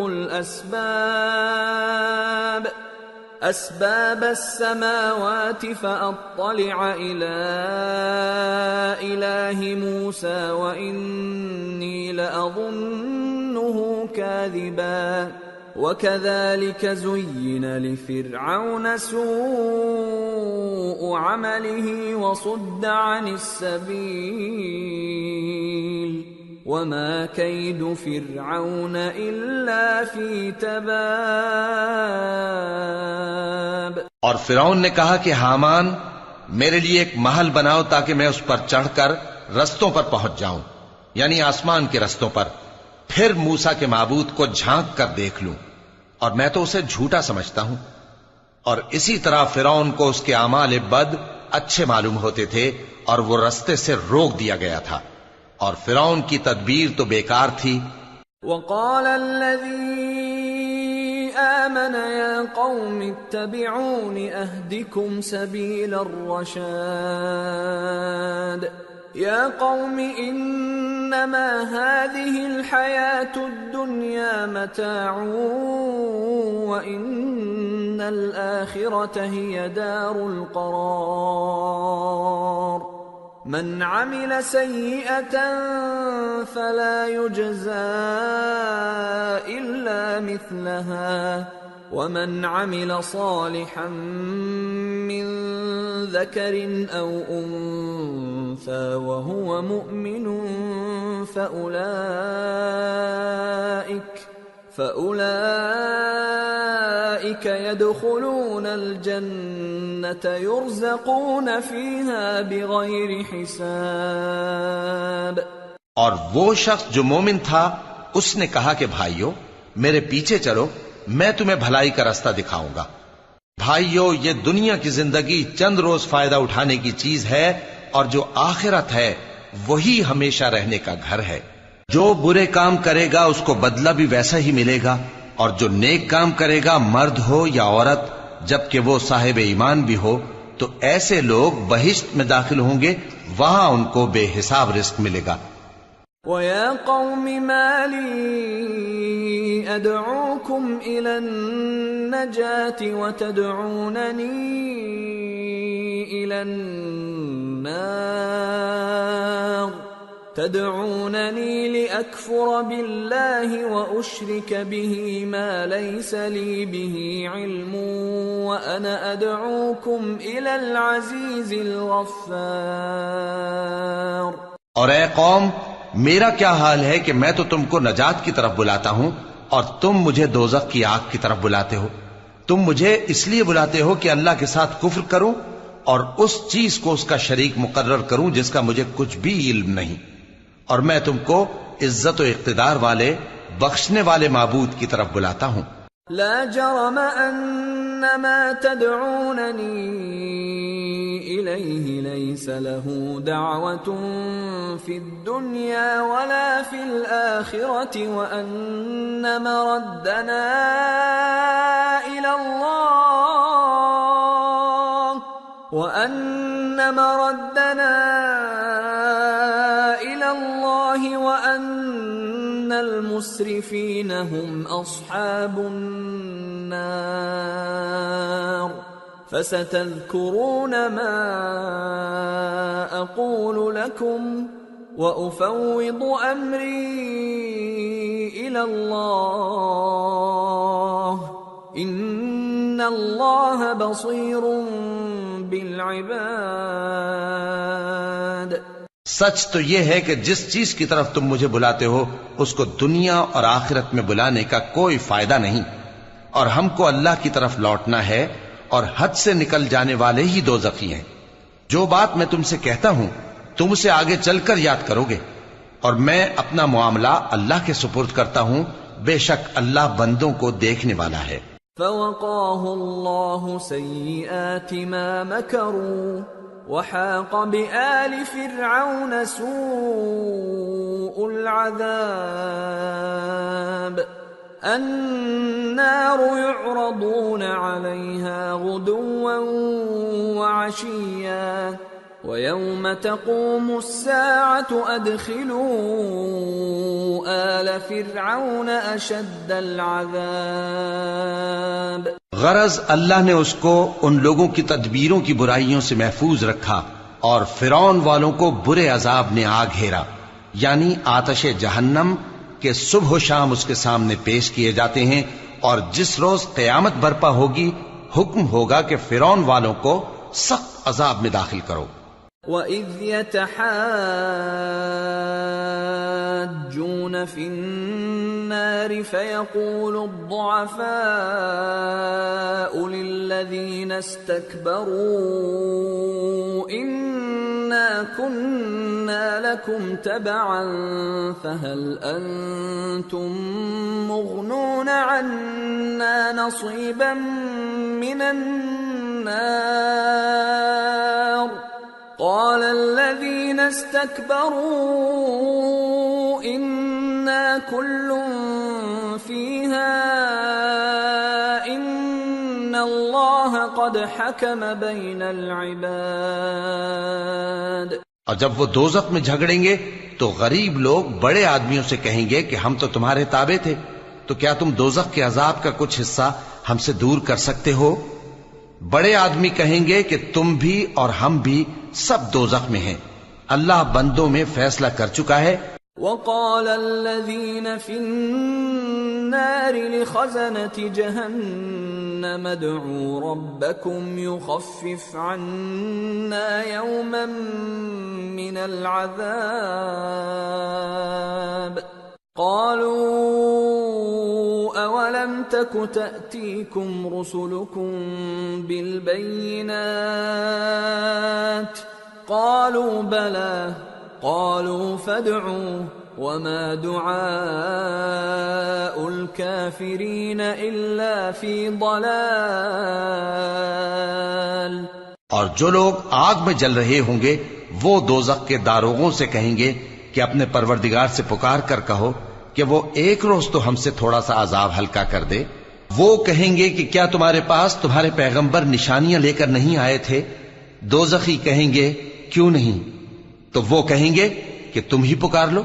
أسباب السماوات فأطلع إلى إله موسى وإني لأظنه كاذبا وكذلك زين لفرعون سوء عمله وصد عن السبيل وما كيد فرعون إلا في تباب۔ اور فرعون نے کہا کہ حامان میرے لیے ایک محل بناؤ تاکہ میں اس پر چڑھ کر رستوں پر پہنچ جاؤں، یعنی آسمان کے رستوں پر، پھر موسیٰ کے معبود کو جھانک کر دیکھ لوں، اور میں تو اسے جھوٹا سمجھتا ہوں۔ اور اسی طرح فرعون کو اس کے اعمال بد اچھے معلوم ہوتے تھے اور وہ رستے سے روک دیا گیا تھا، اور فرعون کی تدبیر تو بیکار تھی۔ وقال الذي آمن يا قوم اتبعون أهدكم سبيل الرشاد يا قوم إنما هذه الحياة الدنيا متاع وإن الآخرة هي دار القرار من عمل سيئة فلا يجزى إلا مثلها ومن عمل صالحا من ذكر أو أنثى وهو مؤمن فأولئك يدخلون الجنة يرزقون فيها بغير حساب۔ اور وہ شخص جو مومن تھا اس نے کہا کہ بھائیو میرے پیچھے چلو، میں تمہیں بھلائی کا راستہ دکھاؤں گا۔ بھائیو یہ دنیا کی زندگی چند روز فائدہ اٹھانے کی چیز ہے، اور جو آخرت ہے وہی ہمیشہ رہنے کا گھر ہے۔ جو برے کام کرے گا اس کو بدلہ بھی ویسا ہی ملے گا، اور جو نیک کام کرے گا مرد ہو یا عورت جبکہ وہ صاحب ایمان بھی ہو تو ایسے لوگ بہشت میں داخل ہوں گے، وہاں ان کو بے حساب رزق ملے گا۔ وَيَا قَوْمِ مَا لِي أَدْعُوكُمْ إِلَى النَّجَاةِ وَتَدْعُونَنِي إِلَى النَّارِ تَدْعُونَنِي لِأَكْفُرَ بِاللَّهِ وَأُشْرِكَ بِهِ مَا لَيْسَ لِي بِهِ عِلْمٌ وَأَنَا أَدْعُوكُمْ إِلَى الْعَزِيزِ الْغَفَّارِ۔ اور اے قوم، میرا کیا حال ہے کہ میں تو تم کو نجات کی طرف بلاتا ہوں اور تم مجھے دوزخ کی آگ کی طرف بلاتے ہو۔ تم مجھے اس لیے بلاتے ہو کہ اللہ کے ساتھ کفر کروں اور اس چیز کو اس کا شریک مقرر کروں جس کا مجھے کچھ بھی علم نہیں، اور میں تم کو عزت و اقتدار والے بخشنے والے معبود کی طرف بلاتا ہوں۔ لا جرم ان ما تدعونني اليه ليس له دعوة في الدنيا ولا في الآخرة وان مردنا الى الله وان المسرفين هم اصحاب النار فستذكرون ما اقول لكم وافوض امري الى الله ان اللہ بصیر بالعباد۔ سچ تو یہ ہے کہ جس چیز کی طرف تم مجھے بلاتے ہو اس کو دنیا اور آخرت میں بلانے کا کوئی فائدہ نہیں، اور ہم کو اللہ کی طرف لوٹنا ہے، اور حد سے نکل جانے والے ہی دوزخی ہیں۔ جو بات میں تم سے کہتا ہوں تم اسے آگے چل کر یاد کرو گے، اور میں اپنا معاملہ اللہ کے سپرد کرتا ہوں، بے شک اللہ بندوں کو دیکھنے والا ہے۔ فوقاه الله سيئات ما مكروا وحاق بآل فرعون سوء العذاب النار يعرضون عليها غدوا وعشيا ويوم تقوم الساعة أدخلوا آل فرعون أشد العذاب۔ غرض اللہ نے اس کو ان لوگوں کی تدبیروں کی برائیوں سے محفوظ رکھا اور فرعون والوں کو برے عذاب نے آ گھیرا، یعنی آتش جہنم کے صبح و شام اس کے سامنے پیش کیے جاتے ہیں، اور جس روز قیامت برپا ہوگی حکم ہوگا کہ فرعون والوں کو سخت عذاب میں داخل کرو۔ وَإِذْ يَتَحَاجُّونَ فِي النَّارِ فَيَقُولُ الضُّعَفَاءُ لِلَّذِينَ اسْتَكْبَرُوا إِنَّا كُنَّا لَكُمْ تَبَعًا فَهَلْ أَنْتُمْ مُغْنُونَ عَنَّا نَصِيبًا مِنَ النَّارِ قال الذين استكبروا إنا كل فيها إن الله قد حكم بين العباد۔ اور جب وہ دوزخ میں جھگڑیں گے تو غریب لوگ بڑے آدمیوں سے کہیں گے کہ ہم تو تمہارے تابع تھے، تو کیا تم دوزخ کے عذاب کا کچھ حصہ ہم سے دور کر سکتے ہو؟ بڑے آدمی کہیں گے کہ تم بھی اور ہم بھی سب دوزخ میں ہیں، اللہ بندوں میں فیصلہ کر چکا ہے۔ وقال الذين في النار لخزنة جهنم ادعوا ربكم يخفف عنا يوما من العذاب قالوا أولم تك تأتيكم رسلكم بالبينات قالوا بلى قالوا فادعوا وما دعاء الكافرين إلا في ضلال۔ اور جو لوگ آگ میں جل رہے ہوں گے وہ دوزخ کے داروغوں سے کہیں گے کہ اپنے پروردگار سے پکار کر کہو کہ وہ ایک روز تو ہم سے تھوڑا سا عذاب ہلکا کر دے۔ وہ کہیں گے کہ کیا تمہارے پاس تمہارے پیغمبر نشانیاں لے کر نہیں آئے تھے؟ دوزخی کہیں گے کیوں نہیں؟ تو وہ کہیں گے کہ تم ہی پکار لو،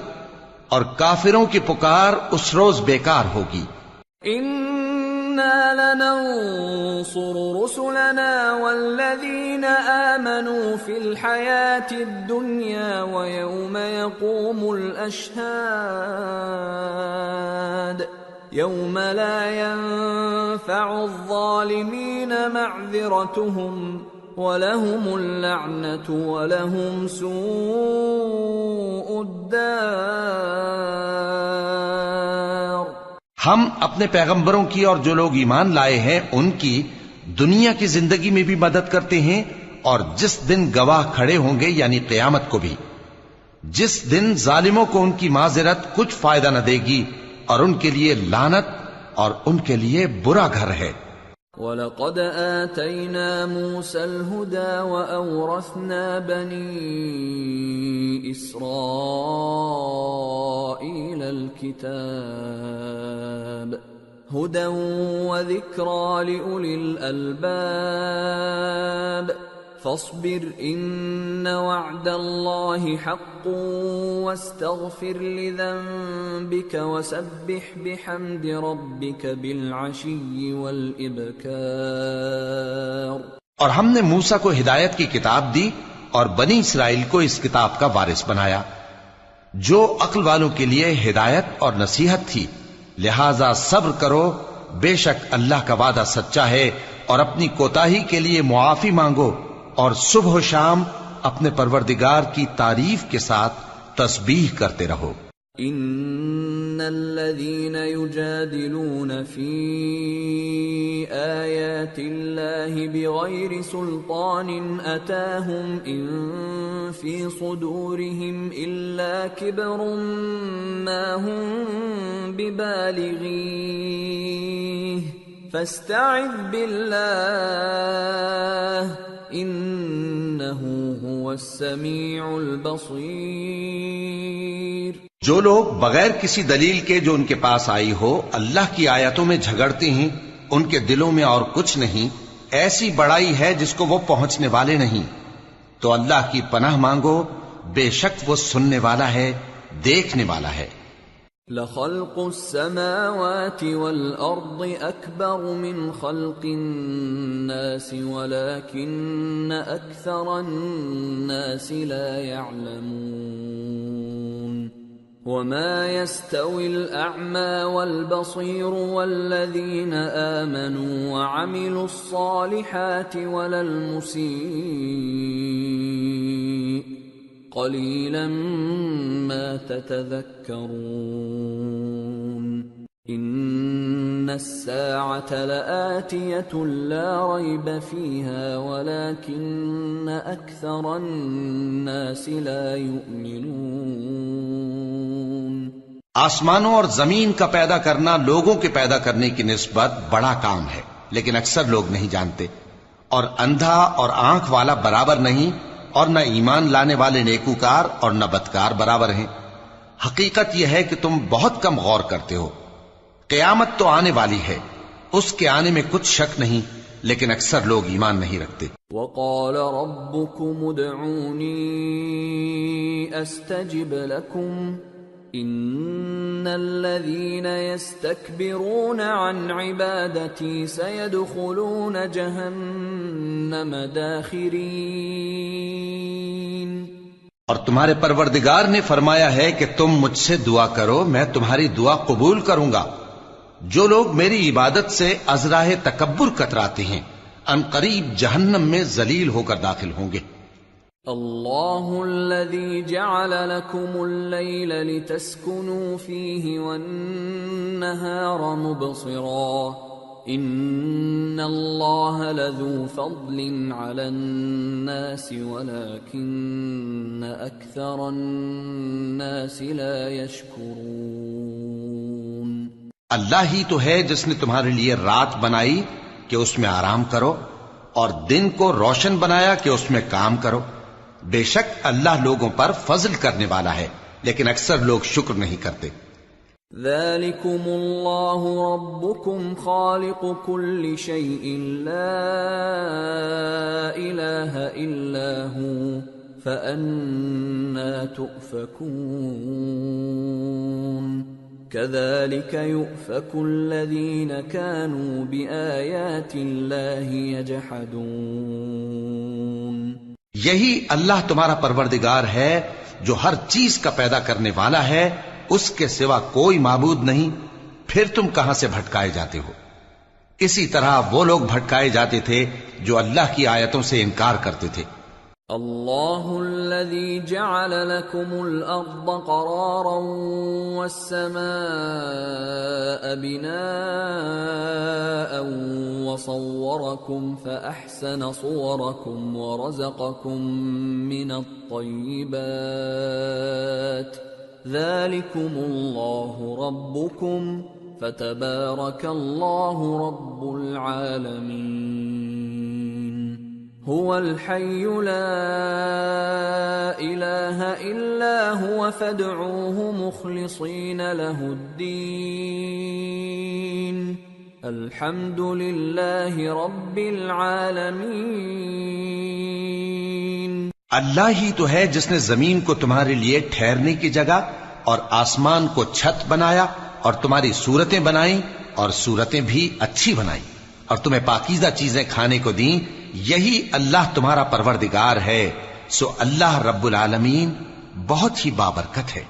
اور کافروں کی پکار اس روز بیکار ہوگی۔ إنا لننصر رسلنا والذين آمنوا في الحياة الدنيا ويوم يقوم الأشهاد يوم لا ينفع الظالمين معذرتهم وَلَهُمُ اللَّعْنَةُ وَلَهُمْ سُوءُ الدَّارِ۔ ہم اپنے پیغمبروں کی اور جو لوگ ایمان لائے ہیں ان کی دنیا کی زندگی میں بھی مدد کرتے ہیں، اور جس دن گواہ کھڑے ہوں گے یعنی قیامت کو بھی، جس دن ظالموں کو ان کی معذرت کچھ فائدہ نہ دے گی، اور ان کے لیے لعنت اور ان کے لیے برا گھر ہے۔ وَلَقَدْ آتَيْنَا مُوسَى الْهُدَى وَأَوْرَثْنَا بَنِي إِسْرَائِيلَ الْكِتَابَ هُدًى وَذِكْرَى لِأُولِي الْأَلْبَابِ فاصبر إن وعد الله حق واستغفر لذنبك وسبح بحمد ربك بالعشي والإبكار۔ اور ہم نے موسیٰ کو ہدایت کی کتاب دی اور بنی اسرائیل کو اس کتاب کا وارث بنایا، جو عقل والوں کے لیے ہدایت اور نصیحت تھی، لہذا صبر کرو، بے شک اللہ کا وعدہ سچا ہے، اور اپنی کوتاہی کے لیے معافی مانگو، اور صبح و شام اپنے پروردگار کی تعریف کے ساتھ تسبیح کرتے رہو۔ ان الذين يجادلون في آيات الله بغير سلطان اتاهم ان في صدورهم الا كبر ما هم ببالغيه فاستعذ بالله انه هو السميع البصير۔ جو لوگ بغیر کسی دلیل کے جو ان کے پاس آئی ہو اللہ کی آیتوں میں جھگڑتے ہیں، ان کے دلوں میں اور کچھ نہیں، ایسی بڑائی ہے جس کو وہ پہنچنے والے نہیں، تو اللہ کی پناہ مانگو، بے شک وہ سننے والا ہے، دیکھنے والا ہے۔ لَخَلْقُ السَّمَاوَاتِ وَالْأَرْضِ أَكْبَرُ مِنْ خَلْقِ النَّاسِ وَلَكِنَّ أَكْثَرَ النَّاسِ لَا يَعْلَمُونَ وَمَا يَسْتَوِي الْأَعْمَى وَالْبَصِيرُ وَالَّذِينَ آمَنُوا وَعَمِلُوا الصَّالِحَاتِ وَلَا الْمُسِيءُ قَلِيلًا مَا تَتَذَكَّرُونَ إِنَّ السَّاعَةَ لَآتِيَةٌ لَا رَيْبَ فِيهَا وَلَكِنَّ أَكْثَرَ النَّاسِ لَا يُؤْمِنُونَ۔ آسمانوں اور زمین کا پیدا کرنا لوگوں کے پیدا کرنے کی نسبت بڑا کام ہے، لیکن اکثر لوگ نہیں جانتے، اور اندھا اور آنکھ والا برابر نہیں، اور نہ ایمان لانے والے نیکوکار اور نہ بدکار برابر ہیں۔ حقیقت یہ ہے کہ تم بہت کم غور کرتے ہو۔ قیامت تو آنے والی ہے، اس کے آنے میں کچھ شک نہیں، لیکن اکثر لوگ ایمان نہیں رکھتے۔ وَقَالَ رَبُّكُمُ ادْعُونِي أَسْتَجِبْ لَكُمْ إِنَّ الَّذِينَ يَسْتَكْبِرُونَ عَنْ عِبَادَتِي سَيَدْخُلُونَ جَهَنَّمَ دَاخِرِينَ۔ اور تمہارے پروردگار نے فرمایا ہے کہ تم مجھ سے دعا کرو، میں تمہاری دعا قبول کروں گا۔ جو لوگ میری عبادت سے ازراہ تکبر کتراتے ہیں، ان قریب جہنم میں ذلیل ہو کر داخل ہوں گے۔ اللہ الذی جعل لکم اللیل لتسکنوا فیہ والنہار مبصرا ان اللہ لذو فضل علی الناس ولکن اکثر الناس لا یشکرون۔ اللہ ہی تو ہے جس نے تمہارے لیے رات بنائی کہ اس میں آرام کرو، اور دن کو روشن بنایا کہ اس میں کام کرو۔ بے شک اللہ لوگوں پر فضل کرنے والا ہے، لیکن اکثر لوگ شکر نہیں کرتے۔ ذالکم اللہ ربکم خالق کل شیء لا الہ إلا هو فأنى تؤفكون كذلك يؤفك الذين كانوا بآيات الله يجحدون. یہی اللہ تمہارا پروردگار ہے جو ہر چیز کا پیدا کرنے والا ہے، اس کے سوا کوئی معبود نہیں، پھر تم کہاں سے بھٹکائے جاتے ہو؟ اسی طرح وہ لوگ بھٹکائے جاتے تھے جو اللہ کی آیتوں سے انکار کرتے تھے. اللہ الذي جعل لكم الأرض قرارا والسماء بناء وصوركم فأحسن صوركم ورزقكم من الطيبات ذلكم الله ربكم فتبارك الله رب العالمين. هو الحي لا إله إلا هو فادعوه مخلصين له الدين الحمد لله رب العالمين. اللہ ہی تو ہے جس نے زمین کو تمہارے لیے ٹھہرنے کی جگہ اور آسمان کو چھت بنایا اور تمہاری صورتیں بنائیں اور صورتیں بھی اچھی بنائیں اور تمہیں پاکیزہ چیزیں کھانے کو دیں. یہی اللہ تمہارا پروردگار ہے. سو اللہ رب العالمین بہت ہی بابرکت ہے.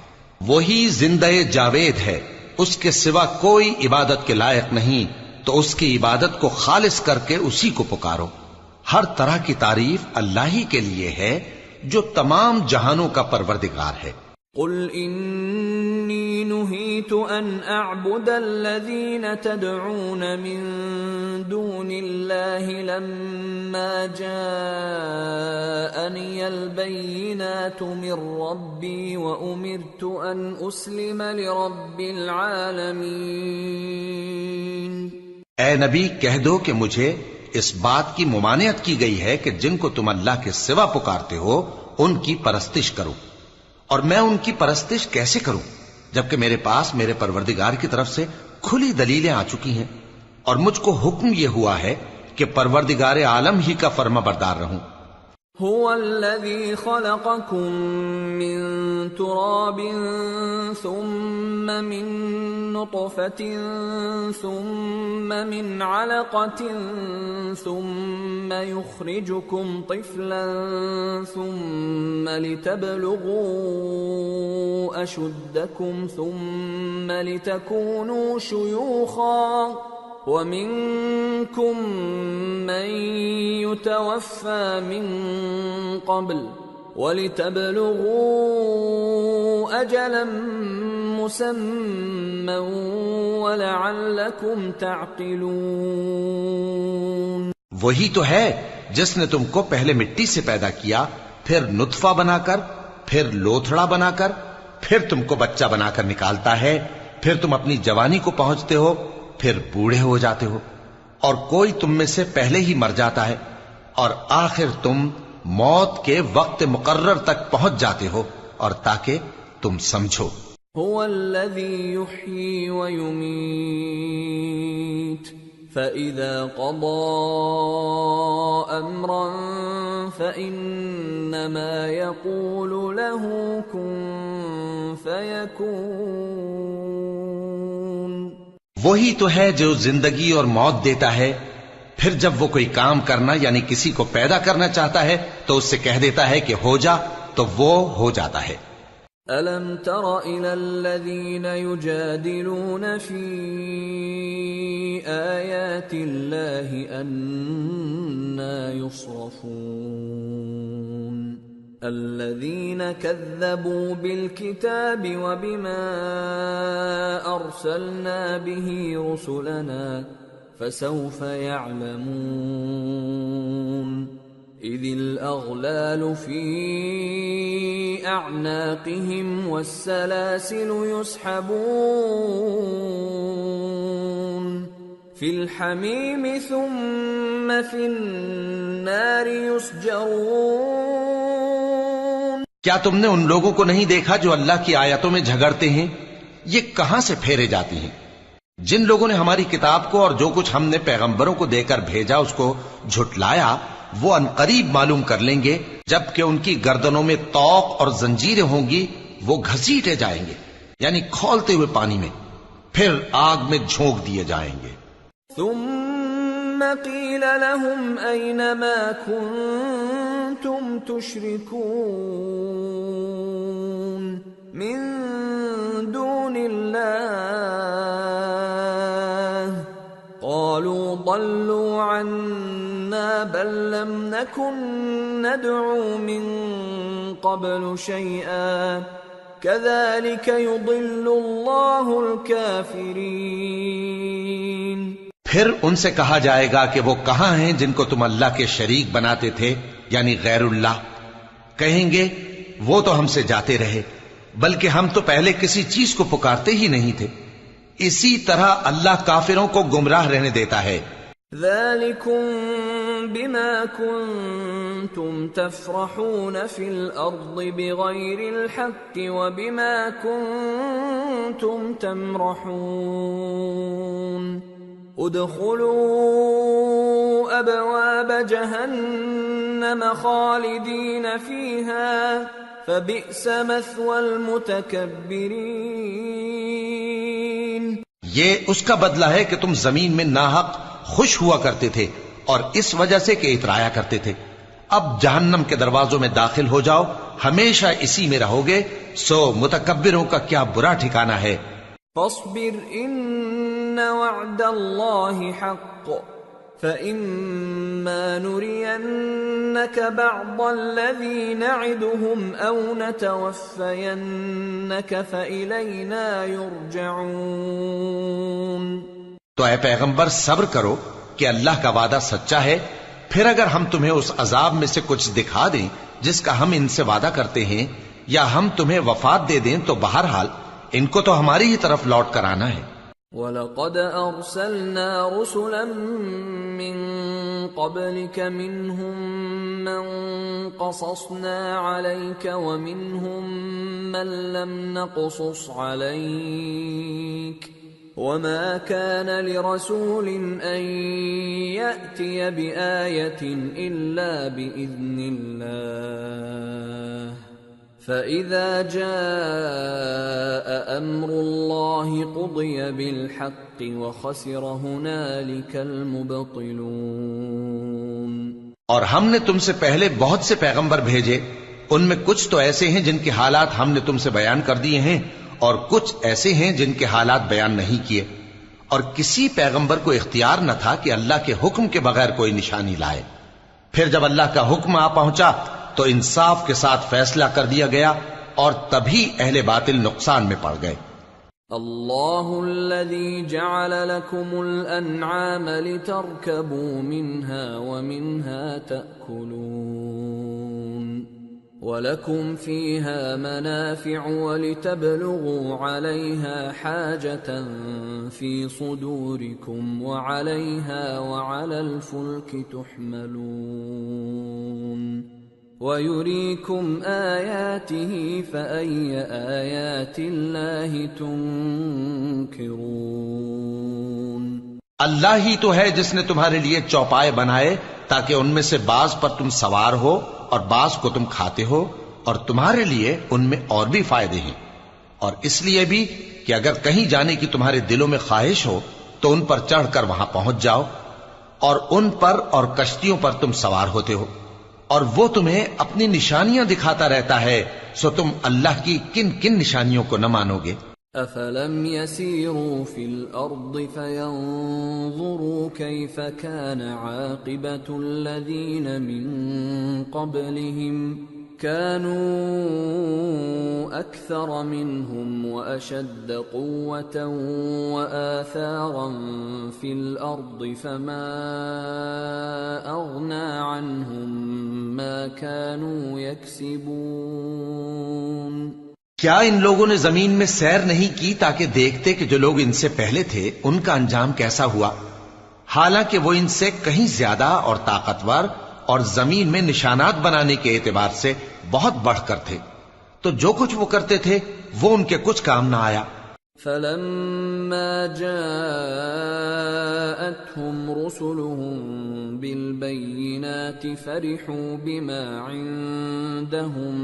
وہی زندہ جاوید ہے، اس کے سوا کوئی عبادت کے لائق نہیں، تو اس کی عبادت کو خالص کر کے اسی کو پکارو. ہر طرح کی تعریف اللہ ہی کے لیے ہے جو تمام جہانوں کا پروردگار ہے. قل انی نہیت ان اعبد الذین تدعون من دون اللہ لما جاءنی البینات من ربی وامرت ان اسلم لرب العالمین. اے نبی کہہ دو کہ مجھے اس بات کی ممانعت کی گئی ہے کہ جن کو تم اللہ کے سوا پکارتے ہو ان کی پرستش کرو، اور میں ان کی پرستش کیسے کروں جبکہ میرے پاس میرے پروردگار کی طرف سے کھلی دلیلیں آ چکی ہیں، اور مجھ کو حکم یہ ہوا ہے کہ پروردگار عالم ہی کا فرما بردار رہوں. هو الذي خلقكم من تراب ثم من نطفة ثم من علقة ثم يخرجكم طفلا ثم لتبلغوا أشدكم ثم لتكونوا شيوخا وَمِنكُم مَّن يُتَوَفَّى مِن قَبْلُ وَلِتَبْلُغُوا أَجَلًا مُّسَمًّى وَلَعَلَّكُمْ تَعْقِلُونَ. وہی تو ہے جس نے تم کو پہلے مٹی سے پیدا کیا، پھر نطفہ بنا کر، پھر لوتھڑا بنا کر، پھر تم کو بچہ بنا کر نکالتا ہے، پھر تم اپنی جوانی کو پہنچتے ہو، پھر بوڑھے ہو جاتے ہو، اور کوئی تم میں سے پہلے ہی مر جاتا ہے، اور آخر تم موت کے وقت مقرر تک پہنچ جاتے ہو، اور تاکہ تم سمجھو. هو الذي يحيي ويميت فإذا قضى أمرا فإنما يقول له كن فيكون. وہی تو ہے جو زندگی اور موت دیتا ہے، پھر جب وہ کوئی کام کرنا یعنی کسی کو پیدا کرنا چاہتا ہے تو اس سے کہہ دیتا ہے کہ ہو جا، تو وہ ہو جاتا ہے. أَلَمْ تَرَ إِلَى الَّذِينَ يُجَادِلُونَ فِي آيَاتِ اللَّهِ أَنَّى يُصْرَفُونَ الَّذِينَ كَذَّبُوا بِالْكِتَابِ وَبِمَا أَرْسَلْنَا بِهِ رُسُلَنَا فَسَوْفَ يَعْلَمُونَ إِذِ الْأَغْلَالُ فِي أَعْنَاقِهِمْ وَالسَّلَاسِلُ يُسْحَبُونَ فِي الْحَمِيمِ ثُمَّ فِي النَّارِ يُسْجَرُونَ. کیا تم نے ان لوگوں کو نہیں دیکھا جو اللہ کی آیتوں میں جھگڑتے ہیں؟ یہ کہاں سے پھیرے جاتی ہیں؟ جن لوگوں نے ہماری کتاب کو اور جو کچھ ہم نے پیغمبروں کو دے کر بھیجا اس کو جھٹلایا، وہ عنقریب معلوم کر لیں گے جبکہ ان کی گردنوں میں طوق اور زنجیریں ہوں گی، وہ گھسیٹے جائیں گے یعنی کھولتے ہوئے پانی میں، پھر آگ میں جھونک دیے جائیں گے۔ ثم قيل لهم أين ما كنتم تشركون من دون الله قالوا ضلوا عنا بل لم نكن ندعو من قبل شيئا كذلك يضل الله الكافرين۔ پھر ان سے کہا جائے گا کہ وہ کہاں ہیں جن کو تم اللہ کے شریک بناتے تھے یعنی غیر اللہ؟ کہیں گے وہ تو ہم سے جاتے رہے، بلکہ ہم تو پہلے کسی چیز کو پکارتے ہی نہیں تھے۔ اسی طرح اللہ کافروں کو گمراہ رہنے دیتا ہے۔ ذلكم بما كنتم تفرحون في الأرض بغير الحق وبما كنتم تمرحون ادخلوا ابواب جہنم خالدین فیہا فبئس مثوى المتکبرین۔ یہ اس کا بدلہ ہے کہ تم زمین میں ناحق خوش ہوا کرتے تھے اور اس وجہ سے کہ اترایا کرتے تھے، اب جہنم کے دروازوں میں داخل ہو جاؤ، ہمیشہ اسی میں رہو گے، سو متکبروں کا کیا برا ٹھکانہ ہے۔ فاصبر ان وعد اللہ حق فإما نرينك بعض الذي نعدهم أو نتوفينك فإلينا يرجعون۔ تو اے پیغمبر صبر کرو کہ اللہ کا وعدہ سچا ہے، پھر اگر ہم تمہیں اس عذاب میں سے کچھ دکھا دیں جس کا ہم ان سے وعدہ کرتے ہیں، یا ہم تمہیں وفات دے دیں، تو بہرحال ان کو تو ہماری ہی طرف لوٹ کر آنا ہے۔ وَلَقَدْ أَرْسَلْنَا رُسُلًا مِّن قَبْلِكَ مِنْهُمْ مَنْ قَصَصْنَا عَلَيْكَ وَمِنْهُمْ مَنْ لَمْ نَقْصُصْ عَلَيْكَ وَمَا كَانَ لِرَسُولٍ أَنْ يَأْتِيَ بِآيَةٍ إِلَّا بِإِذْنِ اللَّهِ فَإِذَا جَاءَ أَمْرُ اللَّهِ قُضِيَ بِالْحَقِّ وَخَسِرَ هُنَالِكَ الْمُبْطِلُونَ۔ اور ہم نے تم سے پہلے بہت سے پیغمبر بھیجے، ان میں کچھ تو ایسے ہیں جن کے حالات ہم نے تم سے بیان کر دیے ہیں، اور کچھ ایسے ہیں جن کے حالات بیان نہیں کیے، اور کسی پیغمبر کو اختیار نہ تھا کہ اللہ کے حکم کے بغیر کوئی نشانی لائے۔ پھر جب اللہ کا حکم آ پہنچا تو انصاف کے ساتھ فیصلہ کر دیا گیا، اور تبھی اہل باطل نقصان میں پڑ گئے۔ اللہ الذی جعل لکم الانعام لترکبوا منها ومنها تأکلون وَلَكُمْ فِيهَا مَنَافِعُ وَلِتَبْلُغُوا عَلَيْهَا حَاجَةً فِي صُدُورِكُمْ وَعَلَيْهَا وَعَلَى الْفُلْكِ تُحْمَلُونَ وَيُرِيكُمْ آيَاتِهِ فَأَيَّ آيَاتِ اللَّهِ تُنْكِرُونَ۔ اللہ ہی تو ہے جس نے تمہارے لیے چوپائے بنائے تاکہ ان میں سے بعض پر تم سوار ہو اور بعض کو تم کھاتے ہو، اور تمہارے لیے ان میں اور بھی فائدے ہیں، اور اس لیے بھی کہ اگر کہیں جانے کی تمہارے دلوں میں خواہش ہو تو ان پر چڑھ کر وہاں پہنچ جاؤ، اور ان پر اور کشتیوں پر تم سوار ہوتے ہو، اور وہ تمہیں اپنی نشانیاں دکھاتا رہتا ہے، سو تم اللہ کی کن کن نشانیوں کو نہ مانو گے؟ أَفَلَمْ يَسِيرُوا فِي الْأَرْضِ فَيَنْظُرُوا كَيْفَ كَانَ عَاقِبَةُ الَّذِينَ مِنْ قَبْلِهِمْ كَانُوا أَكْثَرَ مِنْهُمْ وَأَشَدَّ قُوَّةً وَآثَارًا فِي الْأَرْضِ فَمَا أَغْنَى عَنْهُمْ مَا كَانُوا يَكْسِبُونَ۔ کیا ان لوگوں نے زمین میں سیر نہیں کی تاکہ دیکھتے کہ جو لوگ ان سے پہلے تھے ان کا انجام کیسا ہوا، حالانکہ وہ ان سے کہیں زیادہ اور طاقتور اور زمین میں نشانات بنانے کے اعتبار سے بہت بڑھ کر تھے، تو جو کچھ وہ کرتے تھے وہ ان کے کچھ کام نہ آیا۔ فَلَمَّا جَاءَتْهُمْ رُسُلُهُم بالبينات فرحوا بما عندهم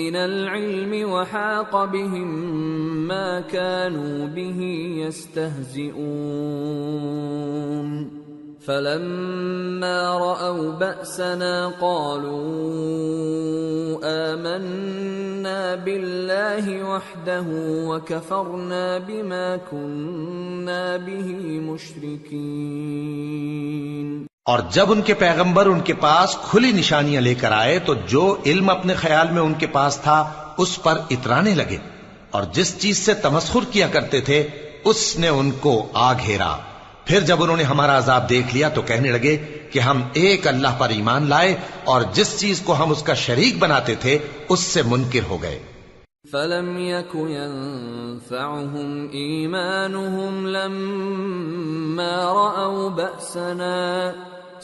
من العلم وحاق بهم ما كانوا به يستهزئون فلما رأوا بأسنا قالوا آمنا بالله وحده وكفرنا بما كنا به مشركين۔ اور جب ان کے پیغمبر ان کے پاس کھلی نشانیاں لے کر آئے تو جو علم اپنے خیال میں ان کے پاس تھا اس پر اترانے لگے، اور جس چیز سے تمسخر کیا کرتے تھے اس نے ان کو آ گھیرا۔ پھر جب انہوں نے ہمارا عذاب دیکھ لیا تو کہنے لگے کہ ہم ایک اللہ پر ایمان لائے اور جس چیز کو ہم اس کا شریک بناتے تھے اس سے منکر ہو گئے۔ فَلَمْ يَكُ يَنفَعُهُمْ إِيمَانُهُمْ لَمَّا رَأَوْا بَأْسَنَا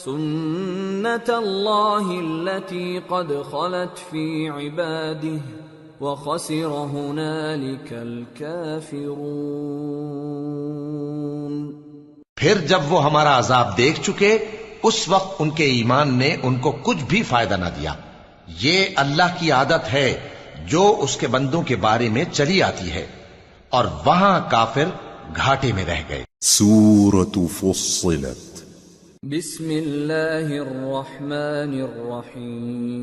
سُنَّةَ اللَّهِ الَّتِي قَدْ خَلَتْ فِي عِبَادِهِ وَخَسِرَ هُنَالِكَ الْكَافِرُونَ۔ پھر جب وہ ہمارا عذاب دیکھ چکے اس وقت ان کے ایمان نے ان کو کچھ بھی فائدہ نہ دیا۔ یہ اللہ کی عادت ہے جو اس کے بندوں کے بارے میں چلی آتی ہے، اور وہاں کافر گھاٹے میں رہ گئے۔ سورة فصلت بسم اللہ الرحمن الرحیم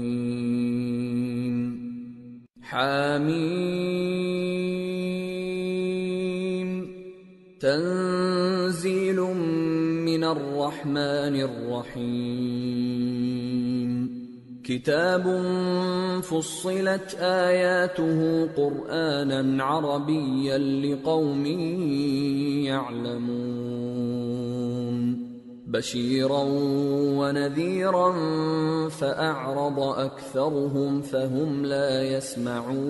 حامیم تنزیل من الرحمن الرحیم کتاب فصلت آیاته قرآنا عربیا لقوم يعلمون بشیرا ونذیرا فأعرض أكثرهم فهم لا يسمعون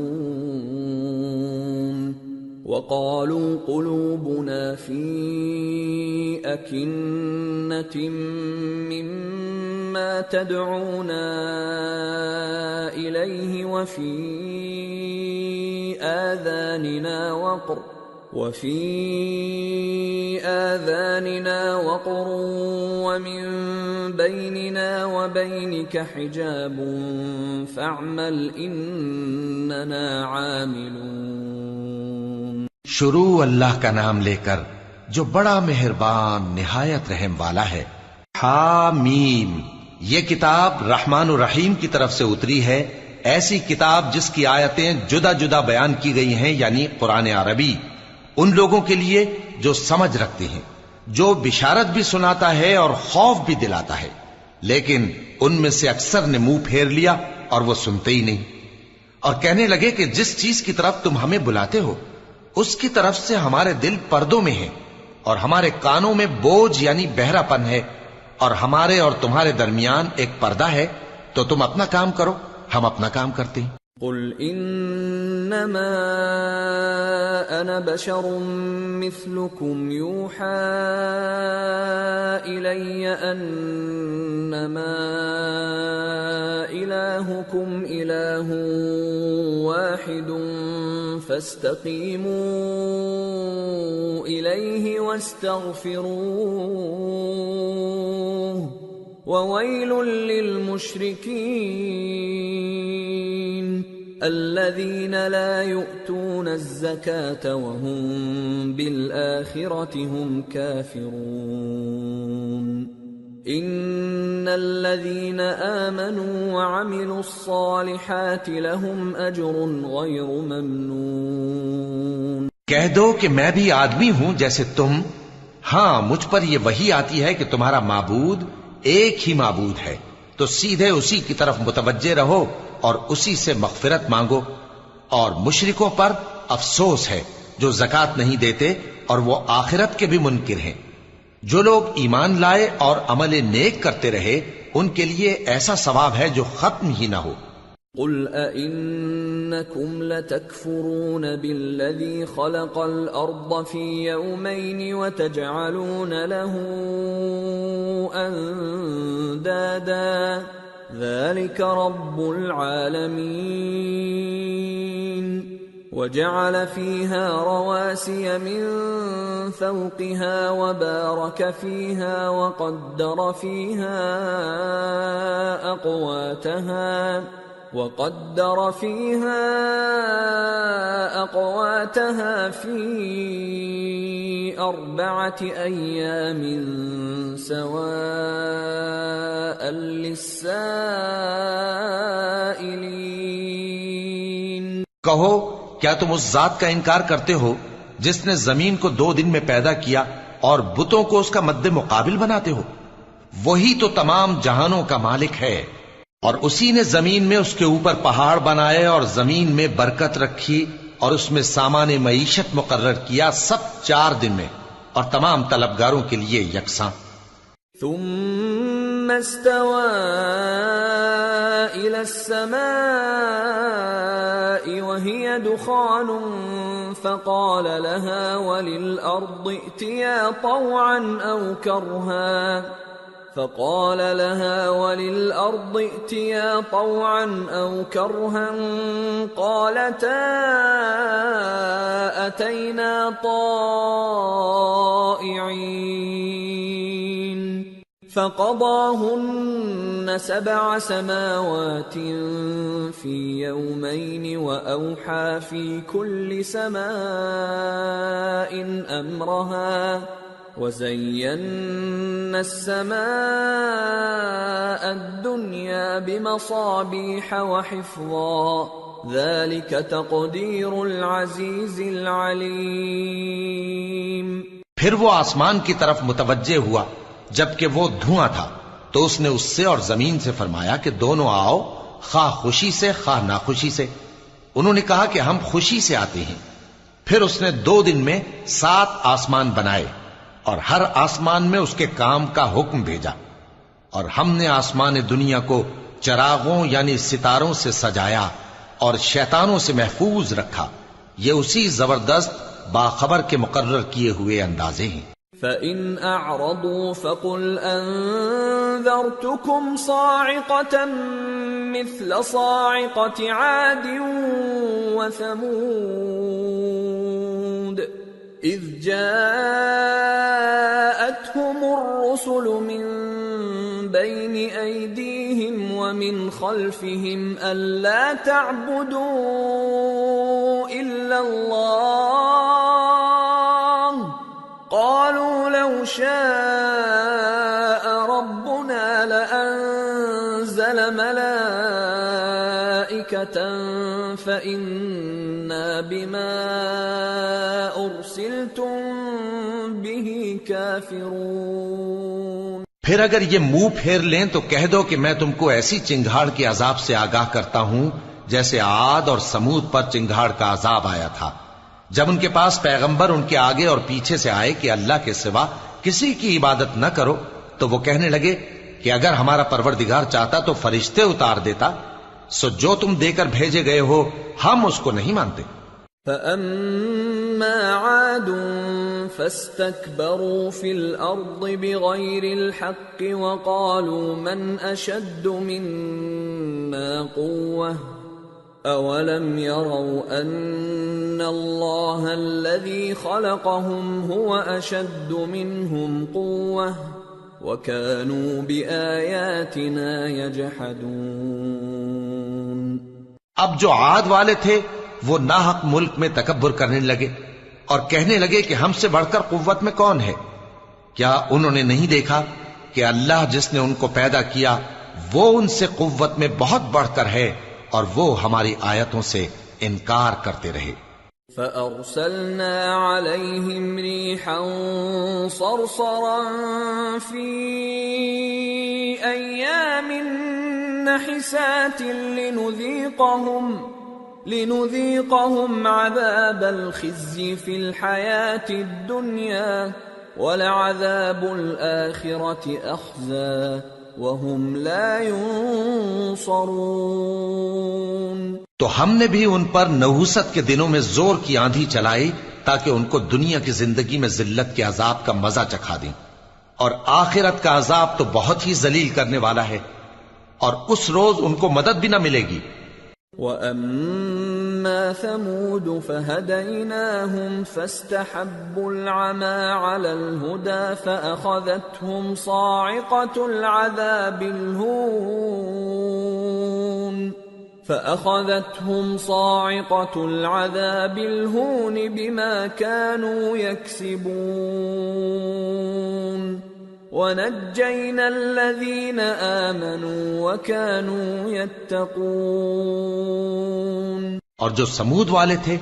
وقالوا قلوبنا في أكنة مما تدعونا إليه وفي آذاننا وقر ومن بيننا وبينك حجاب فاعمل إننا عاملون۔ شروع اللہ کا نام لے کر جو بڑا مہربان نہایت رحم والا ہے۔ حامیم، یہ کتاب رحمان الرحیم کی طرف سے اتری ہے، ایسی کتاب جس کی آیتیں جدا جدا بیان کی گئی ہیں، یعنی قرآن عربی، ان لوگوں کے لیے جو سمجھ رکھتے ہیں، جو بشارت بھی سناتا ہے اور خوف بھی دلاتا ہے، لیکن ان میں سے اکثر نے منہ پھیر لیا اور وہ سنتے ہی نہیں، اور کہنے لگے کہ جس چیز کی طرف تم ہمیں بلاتے ہو اس کی طرف سے ہمارے دل پردوں میں ہیں، اور ہمارے کانوں میں بوجھ یعنی بہرا پن ہے، اور ہمارے اور تمہارے درمیان ایک پردہ ہے، تو تم اپنا کام کرو، ہم اپنا کام کرتے ہیں۔ قل انما انا بشر مثلكم يوحى الي انما الهكم اله واحد فاستقيموا اليه واستغفروه وويل للمشركين الذين لا يؤتون الزكاة وهم بالآخرة هم كافرون إن الذين آمنوا وعملوا الصالحات لهم أجر غير ممنون۔ کہہ دو کہ میں بھی آدمی ہوں جیسے تم، ہاں مجھ پر یہ وحی آتی ہے کہ تمہارا معبود ایک ہی معبود ہے، تو سیدھے اسی کی طرف متوجہ رہو اور اسی سے مغفرت مانگو، اور مشرکوں پر افسوس ہے جو زکوٰۃ نہیں دیتے اور وہ آخرت کے بھی منکر ہیں۔ جو لوگ ایمان لائے اور عمل نیک کرتے رہے ان کے لیے ایسا ثواب ہے جو ختم ہی نہ ہو۔ قل أئنكم لتكفرون بالذي خلق الأرض في يومين وتجعلون له أندادا ذلك رب العالمين وجعل فيها رواسي من فوقها وبارك فيها وقدر فيها أقواتها في 4 أيام سواء للسائلين. کہو کیا تم اس ذات کا انکار کرتے ہو جس نے زمین کو 2 دن میں پیدا کیا اور بتوں کو اس کا مد مقابل بناتے ہو؟ وہی تو تمام جہانوں کا مالک ہے، اور اسی نے زمین میں اس کے اوپر پہاڑ بنائے اور زمین میں برکت رکھی اور اس میں سامان معیشت مقرر کیا، سب 4 دن میں، اور تمام طلبگاروں کے لیے یکساں. ثم استوى إلى السماء وهي دخان فقال لها وللأرض ائتيا طوعا أو كرها قالتا أتينا طائعين. فقضاهن 7 سماوات في يومين وأوحى في كل سماء أمرها وزينا السماء الدنيا بمصابيح وحفظا ذلك تقدير العزيز العليم. پھر وہ آسمان کی طرف متوجہ ہوا جبکہ وہ دھواں تھا، تو اس نے اس سے اور زمین سے فرمایا کہ دونوں آؤ، خواہ خوشی سے خواہ ناخوشی سے. انہوں نے کہا کہ ہم خوشی سے آتے ہیں. پھر اس نے 2 دن میں 7 آسمان بنائے اور ہر آسمان میں اس کے کام کا حکم بھیجا، اور ہم نے آسمان دنیا کو چراغوں یعنی ستاروں سے سجایا اور شیطانوں سے محفوظ رکھا. یہ اسی زبردست باخبر کے مقرر کیے ہوئے اندازے ہیں. فَإِنْ أَعْرَضُوا فَقُلْ أَنذَرْتُكُمْ صَاعِقَةً مِثْلَ صَاعِقَةِ عَادٍ وَثَمُودَ إِذْ جَاءَتْهُمُ الرُّسُلُ مِنْ بَيْنِ أَيْدِيهِمْ وَمِنْ خَلْفِهِمْ أَلَّا تَعْبُدُوا إِلَّا اللَّهَ قالوا لو شاء ربنا لأنزل ملائكة فإنا بما أرسلتم به كافرون. پھر اگر یہ منہ پھیر لیں تو کہہ دو کہ میں تم کو ایسی چنگھاڑ کے عذاب سے آگاہ کرتا ہوں جیسے عاد اور سمود پر چنگھاڑ کا عذاب آیا تھا، جب ان کے پاس پیغمبر ان کے آگے اور پیچھے سے آئے کہ اللہ کے سوا کسی کی عبادت نہ کرو، تو وہ کہنے لگے کہ اگر ہمارا پروردگار چاہتا تو فرشتے اتار دیتا، سو جو تم دے کر بھیجے گئے ہو ہم اس کو نہیں مانتے. فَأَمَّا عَادٌ فَاسْتَكْبَرُوا فِي الْأَرْضِ بِغَيْرِ الْحَقِّ وَقَالُوا مَنْ أَشَدُّ مِنَّا قُوَّةً أَوَلَمْ يَرَوْا أَنَّ اللَّهَ الَّذِي خَلَقَهُمْ هُوَ أَشَدُّ مِنْهُمْ قُوَّةً وَكَانُوا بِآيَاتِنَا يَجْحَدُونَ. اب جو عاد والے تھے وہ ناحق ملک میں تکبر کرنے لگے اور کہنے لگے کہ ہم سے بڑھ کر قوت میں کون ہے؟ کیا انہوں نے نہیں دیکھا کہ اللہ جس نے ان کو پیدا کیا وہ ان سے قوت میں بہت بڑھ کر ہے، اور وہ ہماری آیتوں سے انکار کرتے رہے. فَأَرْسَلْنَا عَلَيْهِمْ رِيحًا صَرْصَرًا فِي أَيَّامٍ نَحِسَاتٍ لِنُذِيقَهُمْ عَذَابَ الْخِزْيِ فِي الْحَيَاةِ الدُّنْيَا وَلَعَذَابُ الْآخِرَةِ أَخْزَى وَهُمْ لَا يُنصَرُونَ. تو ہم نے بھی ان پر نحوست کے دنوں میں زور کی آندھی چلائی تاکہ ان کو دنیا کی زندگی میں ذلت کے عذاب کا مزہ چکھا دیں، اور آخرت کا عذاب تو بہت ہی ذلیل کرنے والا ہے، اور اس روز ان کو مدد بھی نہ ملے گی. وَأَمَّا أما ثمود فهديناهم فاستحبوا العمى على الهدى فأخذتهم صاعقة العذاب الهون بما كانوا يكسبون وَنَجَّيْنَا الَّذِينَ آمَنُوا وَكَانُوا يَتَّقُونَ۔ اور جو سمود والے تھے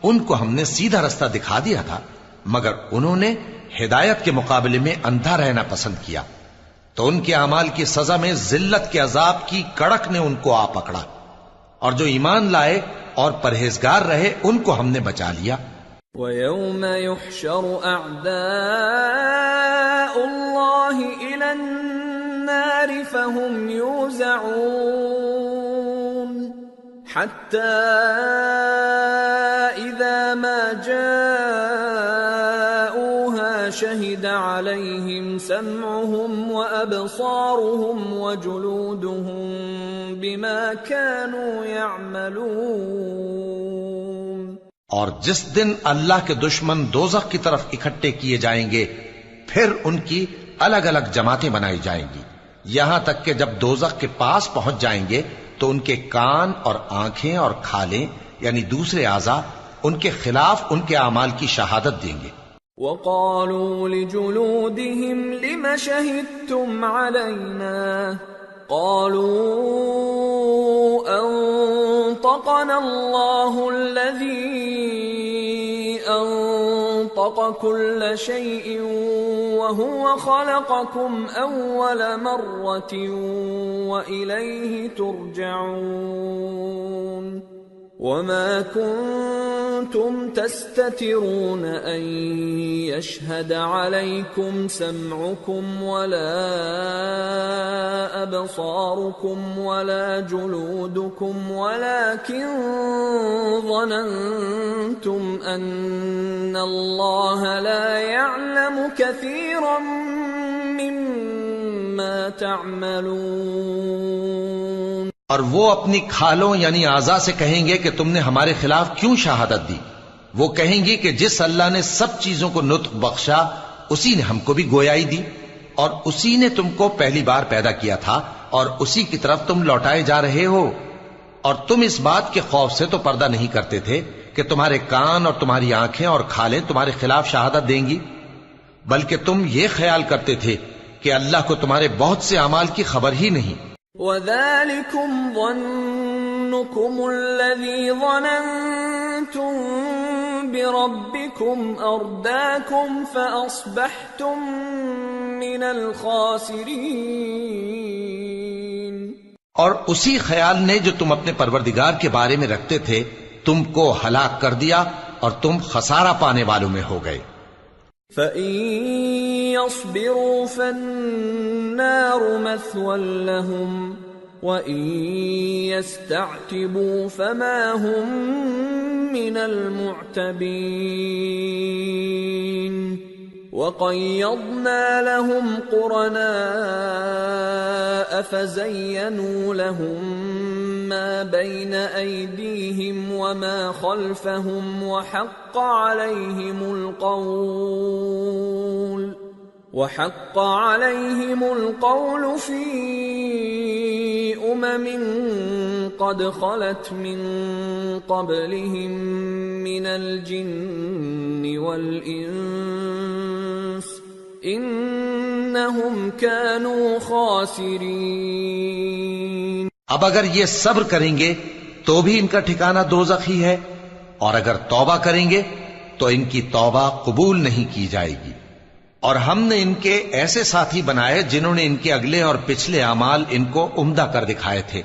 ان کو ہم نے سیدھا رستہ دکھا دیا تھا، مگر انہوں نے ہدایت کے مقابلے میں اندھا رہنا پسند کیا، تو ان کے اعمال کی سزا میں ذلت کے عذاب کی کڑک نے ان کو آ پکڑا، اور جو ایمان لائے اور پرہیزگار رہے ان کو ہم نے بچا لیا۔ وَيَوْمَ يُحْشَرُ أَعْدَاءُ اللَّهِ إِلَى النَّارِ فَهُمْ يُوزَعُونَ حَتَّى إِذَا مَا جَاءُوهَا شَهِدَ عَلَيْهِمْ سَمْعُهُمْ وَأَبْصَارُهُمْ وَجُلُودُهُمْ بِمَا كَانُوا يَعْمَلُونَ۔ اور جس دن اللہ کے دشمن دوزخ کی طرف اکٹھے کیے جائیں گے، پھر ان کی الگ الگ جماعتیں بنائی جائیں گی، یہاں تک کہ جب دوزخ کے پاس پہنچ جائیں گے تو ان کے کان اور آنکھیں اور کھالیں یعنی دوسرے اعضاء ان کے خلاف ان کے اعمال کی شہادت دیں گے۔ وَقَالُوا لِجُلُودِهِمْ لِمَ شَهِدتُّمْ عَلَيْنَا قَالُوا أَنطَقَنَا اللَّهُ الَّذِي أَنطَقَ كُلَّ شَيْءٍ وَهُوَ خَلَقَكُمْ أَوَّلَ مَرَّةٍ وَإِلَيْهِ تُرْجَعُونَ وَمَا كُنتُمْ تَسْتَتِرُونَ أَن يَشْهَدَ عَلَيْكُمْ سَمْعُكُمْ وَلَا أَبْصَارُكُمْ وَلَا جُلُودُكُمْ وَلَكِنْ ظَنَنْتُمْ أَنَّ اللَّهَ لَا يَعْلَمُ كَثِيرًا مِّمَّا تَعْمَلُونَ۔ اور وہ اپنی کھالوں یعنی اعضاء سے کہیں گے کہ تم نے ہمارے خلاف کیوں شہادت دی؟ وہ کہیں گی کہ جس اللہ نے سب چیزوں کو نطق بخشا اسی نے ہم کو بھی گویائی دی، اور اسی نے تم کو پہلی بار پیدا کیا تھا اور اسی کی طرف تم لوٹائے جا رہے ہو، اور تم اس بات کے خوف سے تو پردہ نہیں کرتے تھے کہ تمہارے کان اور تمہاری آنکھیں اور کھالیں تمہارے خلاف شہادت دیں گی، بلکہ تم یہ خیال کرتے تھے کہ اللہ کو تمہارے بہت سے اعمال کی خبر ہی نہیں۔ وَذَلِكُمْ ظَنُّكُمُ الَّذِي ظَنَنْتُمْ بِرَبِّكُمْ أَرْدَاكُمْ فَأَصْبَحْتُمْ مِنَ الْخَاسِرِينَ۔ اور اسی خیال نے جو تم اپنے پروردگار کے بارے میں رکھتے تھے تم کو ہلاک کر دیا اور تم خسارہ پانے والوں میں ہو گئے۔ فَإِن يَصْبِرُوا فَالنَّارُ مَثْوًى لَهُمْ وَإِن يَسْتَعْتِبُوا فَمَا هُمْ مِنَ الْمُعْتَبِينَ وَقَيَّضْنَا لَهُمْ قُرَنَاءَ فَزَيَّنُوا لَهُم مَّا بَيْنَ أَيْدِيهِمْ وَمَا خَلْفَهُمْ وَحَقَّ عَلَيْهِمُ الْقَوْلُ فِي أُمَمٍ قَدْ خَلَتْ مِن قَبْلِهِم مِّنَ الْجِنِّ وَالْإِنسِ إِنَّهُمْ كَانُوا خَاسِرِينَ۔ اب اگر یہ صبر کریں گے تو بھی ان کا ٹھکانہ دوزخ ہی ہے، اور اگر توبہ کریں گے تو ان کی توبہ قبول نہیں کی جائے گی۔ اور ہم نے ان کے ایسے ساتھی بنائے جنہوں نے ان کے اگلے اور پچھلے اعمال ان کو عمدہ کر دکھائے تھے،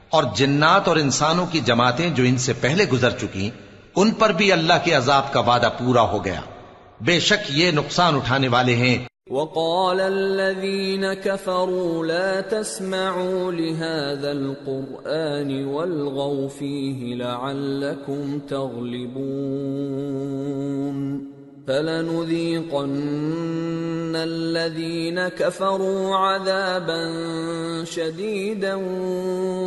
اور جنات اور انسانوں کی جماعتیں جو ان سے پہلے گزر چکی ان پر بھی اللہ کے عذاب کا وعدہ پورا ہو گیا، بے شک یہ نقصان اٹھانے والے ہیں۔ وَقَالَ الَّذِينَ كَفَرُوا لَا تَسْمَعُوا لِهَذَا الْقُرْآنِ وَالْغَوْا فِيهِ لَعَلَّكُمْ تَغْلِبُونَ فَلَنُذِيقَنَّ الَّذِينَ كَفَرُوا عَذَابًا شَدِيدًا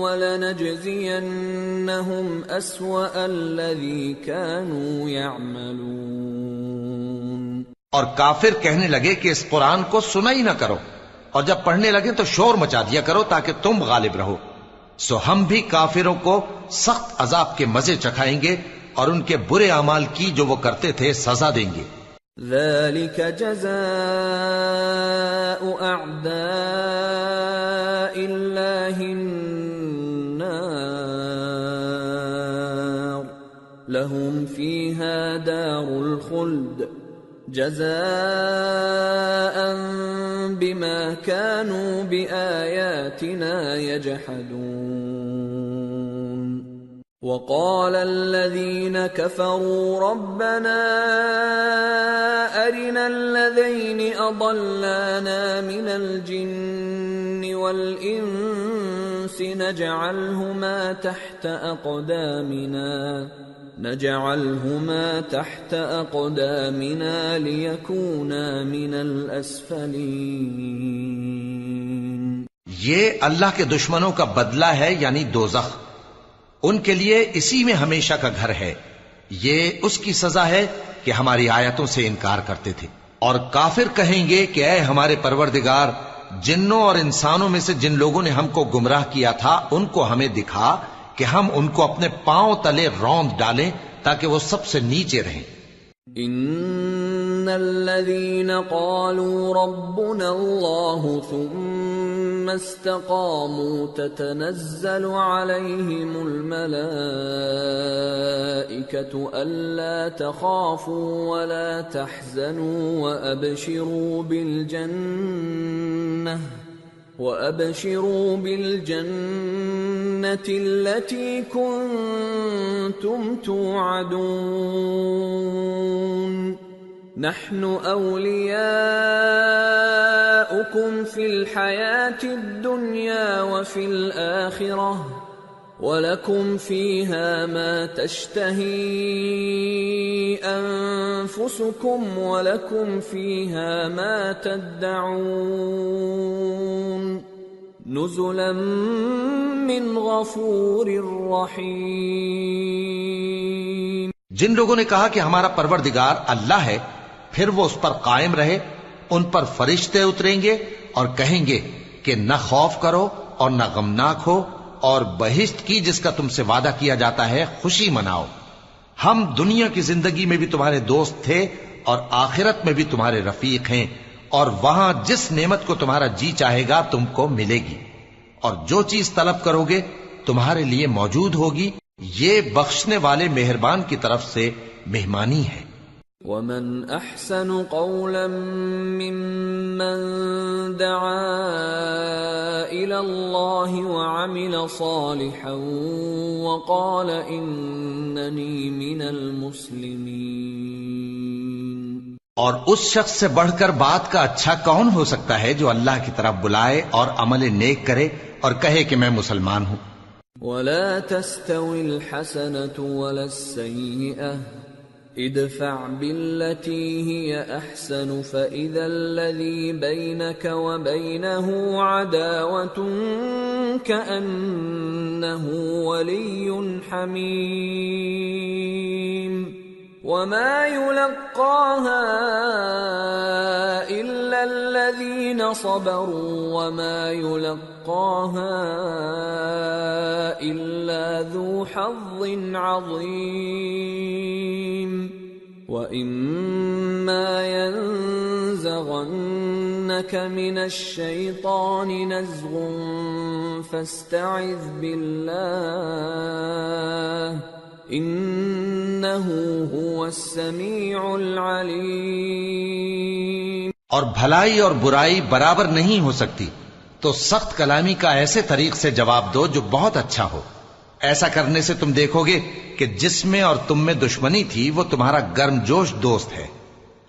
وَلَنَجْزِيَنَّهُمْ أَسْوَأَ الَّذِي كَانُوا يَعْمَلُونَ۔ اور کافر کہنے لگے کہ اس قرآن کو سنا ہی نہ کرو، اور جب پڑھنے لگے تو شور مچا دیا کرو تاکہ تم غالب رہو۔ سو ہم بھی کافروں کو سخت عذاب کے مزے چکھائیں گے اور ان کے برے اعمال کی جو وہ کرتے تھے سزا دیں گے۔ ذَلِكَ جَزَاءُ أَعْدَاءِ اللَّهِ النَّارُ لَهُمْ فِيهَا دَارُ الْخُلْدِ جَزَاءً بِمَا كَانُوا بِآيَاتِنَا يَجْحَدُونَ۔ وَقَالَ الَّذِينَ كَفَرُوا رَبَّنَا أَرِنَا الَّذَيْنِ أَضَلَّانَا مِنَ الْجِنِّ وَالْإِنسِ نَجْعَلْهُمَا تَحْتَ أَقْدَامِنَا لِيَكُونَا مِنَ الْأَسْفَلِينَ۔ یہ اللہ کے دشمنوں کا بدلہ ہے، یعنی دوزخ، ان کے لیے اسی میں ہمیشہ کا گھر ہے۔ یہ اس کی سزا ہے کہ ہماری آیتوں سے انکار کرتے تھے۔ اور کافر کہیں گے کہ اے ہمارے پروردگار، جنوں اور انسانوں میں سے جن لوگوں نے ہم کو گمراہ کیا تھا ان کو ہمیں دکھا کہ ہم ان کو اپنے پاؤں تلے روند ڈالیں تاکہ وہ سب سے نیچے رہیں۔ ان الذين قالوا ربنا الله ثم استقاموا تتنزل عليهم الملائكة ألا تخافوا ولا تحزنوا وأبشروا بالجنة التي كنتم توعدون نحن أولياؤكم في الحياة الدنيا وفي الآخرة وَلَكُمْ فِيهَا مَا تَشْتَهِي أَنفُسُكُمْ وَلَكُمْ فِيهَا مَا تَدَّعُونَ نُزُلًا مِّنْ غَفُورٍ رَّحِيمٍ۔ جن لوگوں نے کہا کہ ہمارا پروردگار اللہ ہے، پھر وہ اس پر قائم رہے، ان پر فرشتے اتریں گے اور کہیں گے کہ نہ خوف کرو اور نہ غمناک ہو، اور بہشت کی جس کا تم سے وعدہ کیا جاتا ہے خوشی مناؤ۔ ہم دنیا کی زندگی میں بھی تمہارے دوست تھے اور آخرت میں بھی تمہارے رفیق ہیں، اور وہاں جس نعمت کو تمہارا جی چاہے گا تم کو ملے گی، اور جو چیز طلب کرو گے تمہارے لیے موجود ہوگی۔ یہ بخشنے والے مہربان کی طرف سے مہمانی ہے۔ وَمَنْ أَحْسَنُ قَوْلًا مِّمَّنْ دَعَا إِلَى اللَّهِ وَعَمِلَ صَالِحًا وَقَالَ إِنَّنِي مِنَ الْمُسْلِمِينَ۔ اور اس شخص سے بڑھ کر بات کا اچھا کون ہو سکتا ہے جو اللہ کی طرف بلائے اور عمل نیک کرے اور کہے کہ میں مسلمان ہوں۔ وَلَا تَسْتَوِي الْحَسَنَةُ وَلَا السَّيِّئَةُ ادفع بالتي هي احسن فاذا الذي بينك وبينه عداوة كأنه ولي حميم وما يلقاها الا الذين صبروا وما يلقاها الا ذو حظ عظيم وَإِمَّا يَنزَغَنَّكَ مِنَ الشَّيْطَانِ نَزْغٌ فَاسْتَعِذْ بِاللَّهِ إِنَّهُ هُوَ السَّمِيعُ الْعَلِيمُ۔ اور بھلائی اور برائی برابر نہیں ہو سکتی، تو سخت کلامی کا ایسے طریق سے جواب دو جو بہت اچھا ہو۔ ایسا کرنے سے تم دیکھو گے کہ جس میں اور تم میں دشمنی تھی وہ تمہارا گرم جوش دوست ہے،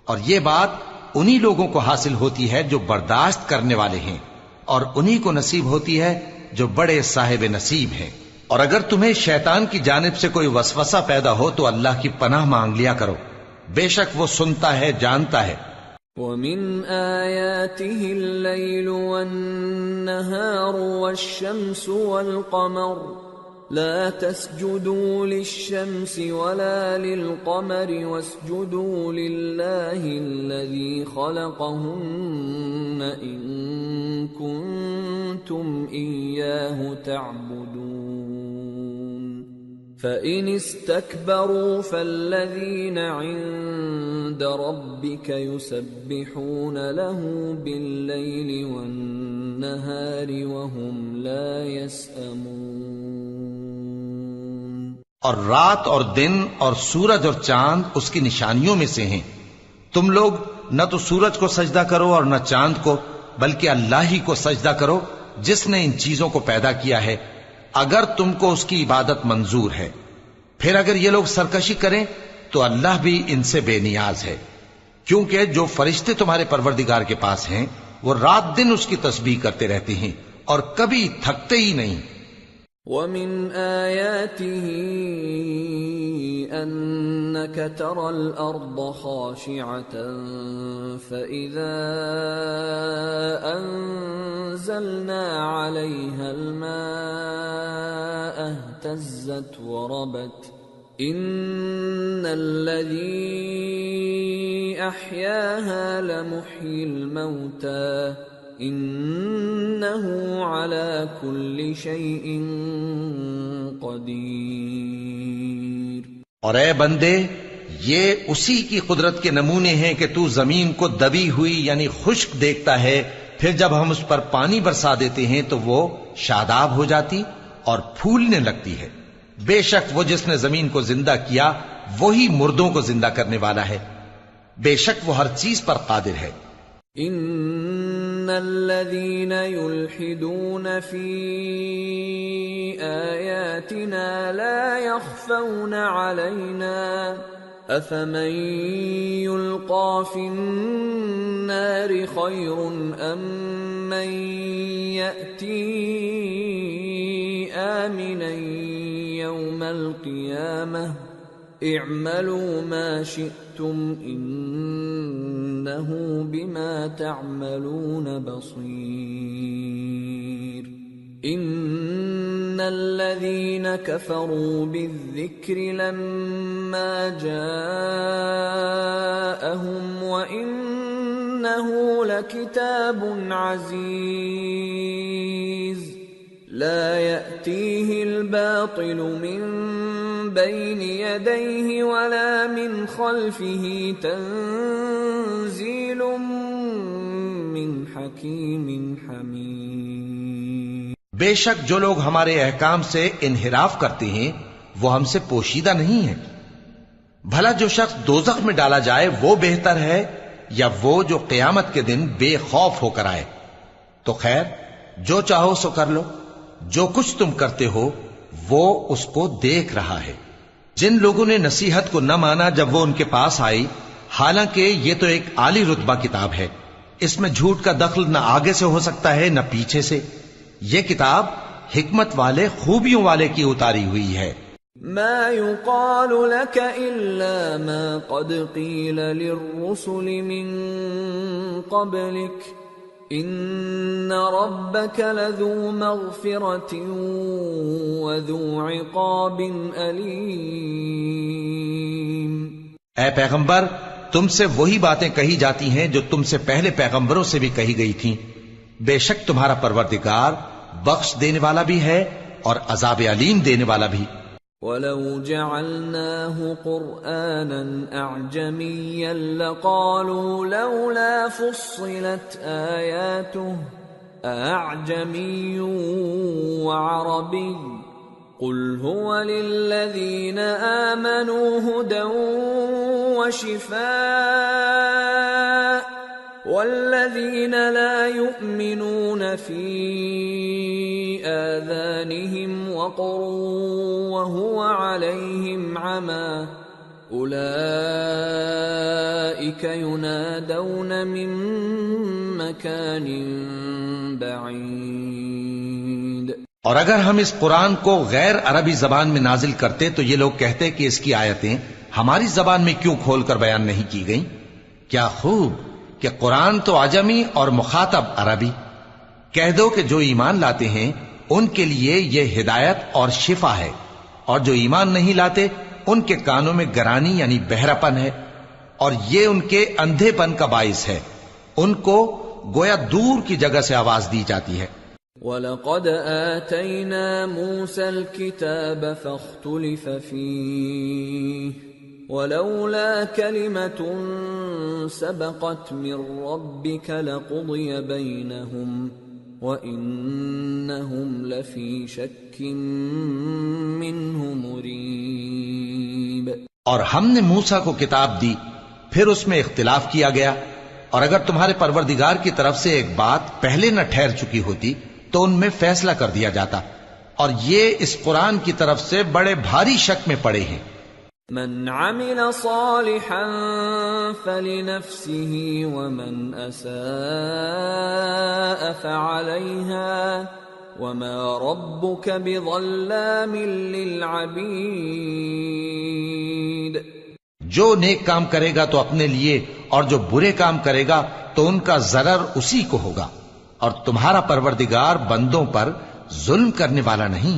اور یہ بات انہی لوگوں کو حاصل ہوتی ہے جو برداشت کرنے والے ہیں، اور انہی کو نصیب ہوتی ہے جو بڑے صاحب نصیب ہیں۔ اور اگر تمہیں شیطان کی جانب سے کوئی وسوسہ پیدا ہو تو اللہ کی پناہ مانگ لیا کرو، بے شک وہ سنتا ہے، جانتا ہے۔ وَمِنْ آيَاتِهِ اللَّيْلُ وَالنَّهَارُ وَالشَّمْسُ وَالْقَمَرُ لَا تَسْجُدُوا لِلشَّمْسِ وَلَا لِلْقَمَرِ وَاسْجُدُوا لِلَّهِ الَّذِي خَلَقَهُنَّ إِن كُنتُمْ إِيَّاهُ تَعْبُدُونَ فَإِنِ اسْتَكْبَرُوا فَالَّذِينَ عِندَ رَبِّكَ يُسَبِّحُونَ لَهُ بِاللَّيْلِ وَالنَّهَارِ وَهُمْ لَا يَسْأَمُونَ۔ اور رات اور دن اور سورج اور چاند اس کی نشانیوں میں سے ہیں۔ تم لوگ نہ تو سورج کو سجدہ کرو اور نہ چاند کو، بلکہ اللہ ہی کو سجدہ کرو جس نے ان چیزوں کو پیدا کیا ہے، اگر تم کو اس کی عبادت منظور ہے۔ پھر اگر یہ لوگ سرکشی کریں تو اللہ بھی ان سے بے نیاز ہے، کیونکہ جو فرشتے تمہارے پروردگار کے پاس ہیں وہ رات دن اس کی تسبیح کرتے رہتے ہیں اور کبھی تھکتے ہی نہیں۔ وَمِنْ آيَاتِهِ أَنَّكَ تَرَى الْأَرْضَ خَاشِعَةً فَإِذَا أَنزَلْنَا عَلَيْهَا الْمَاءَ اهْتَزَّتْ وَرَبَتْ إِنَّ الَّذِي أَحْيَاهَا لَمُحْيِي الْمَوْتَى انہ علی کل شیء قدیر۔ اور اے بندے، یہ اسی کی قدرت کے نمونے ہیں کہ تو زمین کو دبی ہوئی یعنی خشک دیکھتا ہے، پھر جب ہم اس پر پانی برسا دیتے ہیں تو وہ شاداب ہو جاتی اور پھولنے لگتی ہے۔ بے شک وہ جس نے زمین کو زندہ کیا وہی مردوں کو زندہ کرنے والا ہے، بے شک وہ ہر چیز پر قادر ہے۔ ان الذين يلحدون في آياتنا لا يخفون علينا افمن يلقى في النار خير ام من يأتي آمنا يوم القيامة اعملوا ما شئتم انه بما تعملون بصير۔ ان الذين كفروا بالذكر لما جاءهم وانه لكتاب عزيز لا يأتيه الباطل من بين يديه ولا من خلفه تنزيل من حكيم حميد۔ بے شک جو لوگ ہمارے احکام سے انحراف کرتے ہیں وہ ہم سے پوشیدہ نہیں ہیں۔ بھلا جو شخص دوزخ میں ڈالا جائے وہ بہتر ہے یا وہ جو قیامت کے دن بے خوف ہو کر آئے؟ تو خیر جو چاہو سو کر لو، جو کچھ تم کرتے ہو وہ اس کو دیکھ رہا ہے۔ جن لوگوں نے نصیحت کو نہ مانا جب وہ ان کے پاس آئی، حالانکہ یہ تو ایک عالی رتبہ کتاب ہے، اس میں جھوٹ کا دخل نہ آگے سے ہو سکتا ہے نہ پیچھے سے۔ یہ کتاب حکمت والے خوبیوں والے کی اتاری ہوئی ہے۔ ما يقال لك الا ما قد قيل للرسل من قبلك ان ربك لذو مغفرة وذو عقاب علیم۔ اے پیغمبر، تم سے وہی باتیں کہی جاتی ہیں جو تم سے پہلے پیغمبروں سے بھی کہی گئی تھیں، بے شک تمہارا پروردگار بخش دینے والا بھی ہے اور عذاب علیم دینے والا بھی۔ وَلَوْ جَعَلْنَاهُ قُرْآنًا أَعْجَمِيًّا لَقَالُوا لَوْلَا فُصِّلَتْ آيَاتُهُ أَأَعْجَمِيٌّ وَعَرَبِيٌّ قُلْ هُوَ لِلَّذِينَ آمَنُوا هُدًى وَشِفَاءٌ وَالَّذِينَ لَا يُؤْمِنُونَ فِي آذَانِهِمْ وَقْرٌ وَهُوَ عَلَيْهِمْ عَمًى أُولَئِكَ يُنَادَوْنَ مِن مَّكَانٍ بَعِيدٍ۔ اور اگر ہم اس قرآن کو غیر عربی زبان میں نازل کرتے تو یہ لوگ کہتے کہ اس کی آیتیں ہماری زبان میں کیوں کھول کر بیان نہیں کی گئی؟ کیا خوب کہ قرآن تو عجمی اور مخاطب عربی. کہہ دو کہ جو ایمان لاتے ہیں ان کے لیے یہ ہدایت اور شفا ہے، اور جو ایمان نہیں لاتے ان کے کانوں میں گرانی یعنی بہراپن ہے، اور یہ ان کے اندھے پن کا باعث ہے. ان کو گویا دور کی جگہ سے آواز دی جاتی ہے. وَلَقَدْ آتَيْنَا مُوسَى الْكِتَابَ فَاخْتُلِفَ فِيهِ وَلَوْلَا كَلِمَةٌ سَبَقَتْ مِنْ رَبِّكَ لَقُضِيَ بَيْنَهُمْ وَإِنَّهُمْ لَفِي شَكٍّ مِّنْهُ مُرِيبٍ. اور ہم نے موسیٰ کو کتاب دی، پھر اس میں اختلاف کیا گیا، اور اگر تمہارے پروردگار کی طرف سے ایک بات پہلے نہ ٹھہر چکی ہوتی تو ان میں فیصلہ کر دیا جاتا، اور یہ اس قرآن کی طرف سے بڑے بھاری شک میں پڑے ہیں. من عمل صالحا فلنفسه ومن اساء فعليها وما ربك بظلام للعبید. جو نیک کام کرے گا تو اپنے لیے، اور جو برے کام کرے گا تو ان کا ضرر اسی کو ہوگا، اور تمہارا پروردگار بندوں پر ظلم کرنے والا نہیں.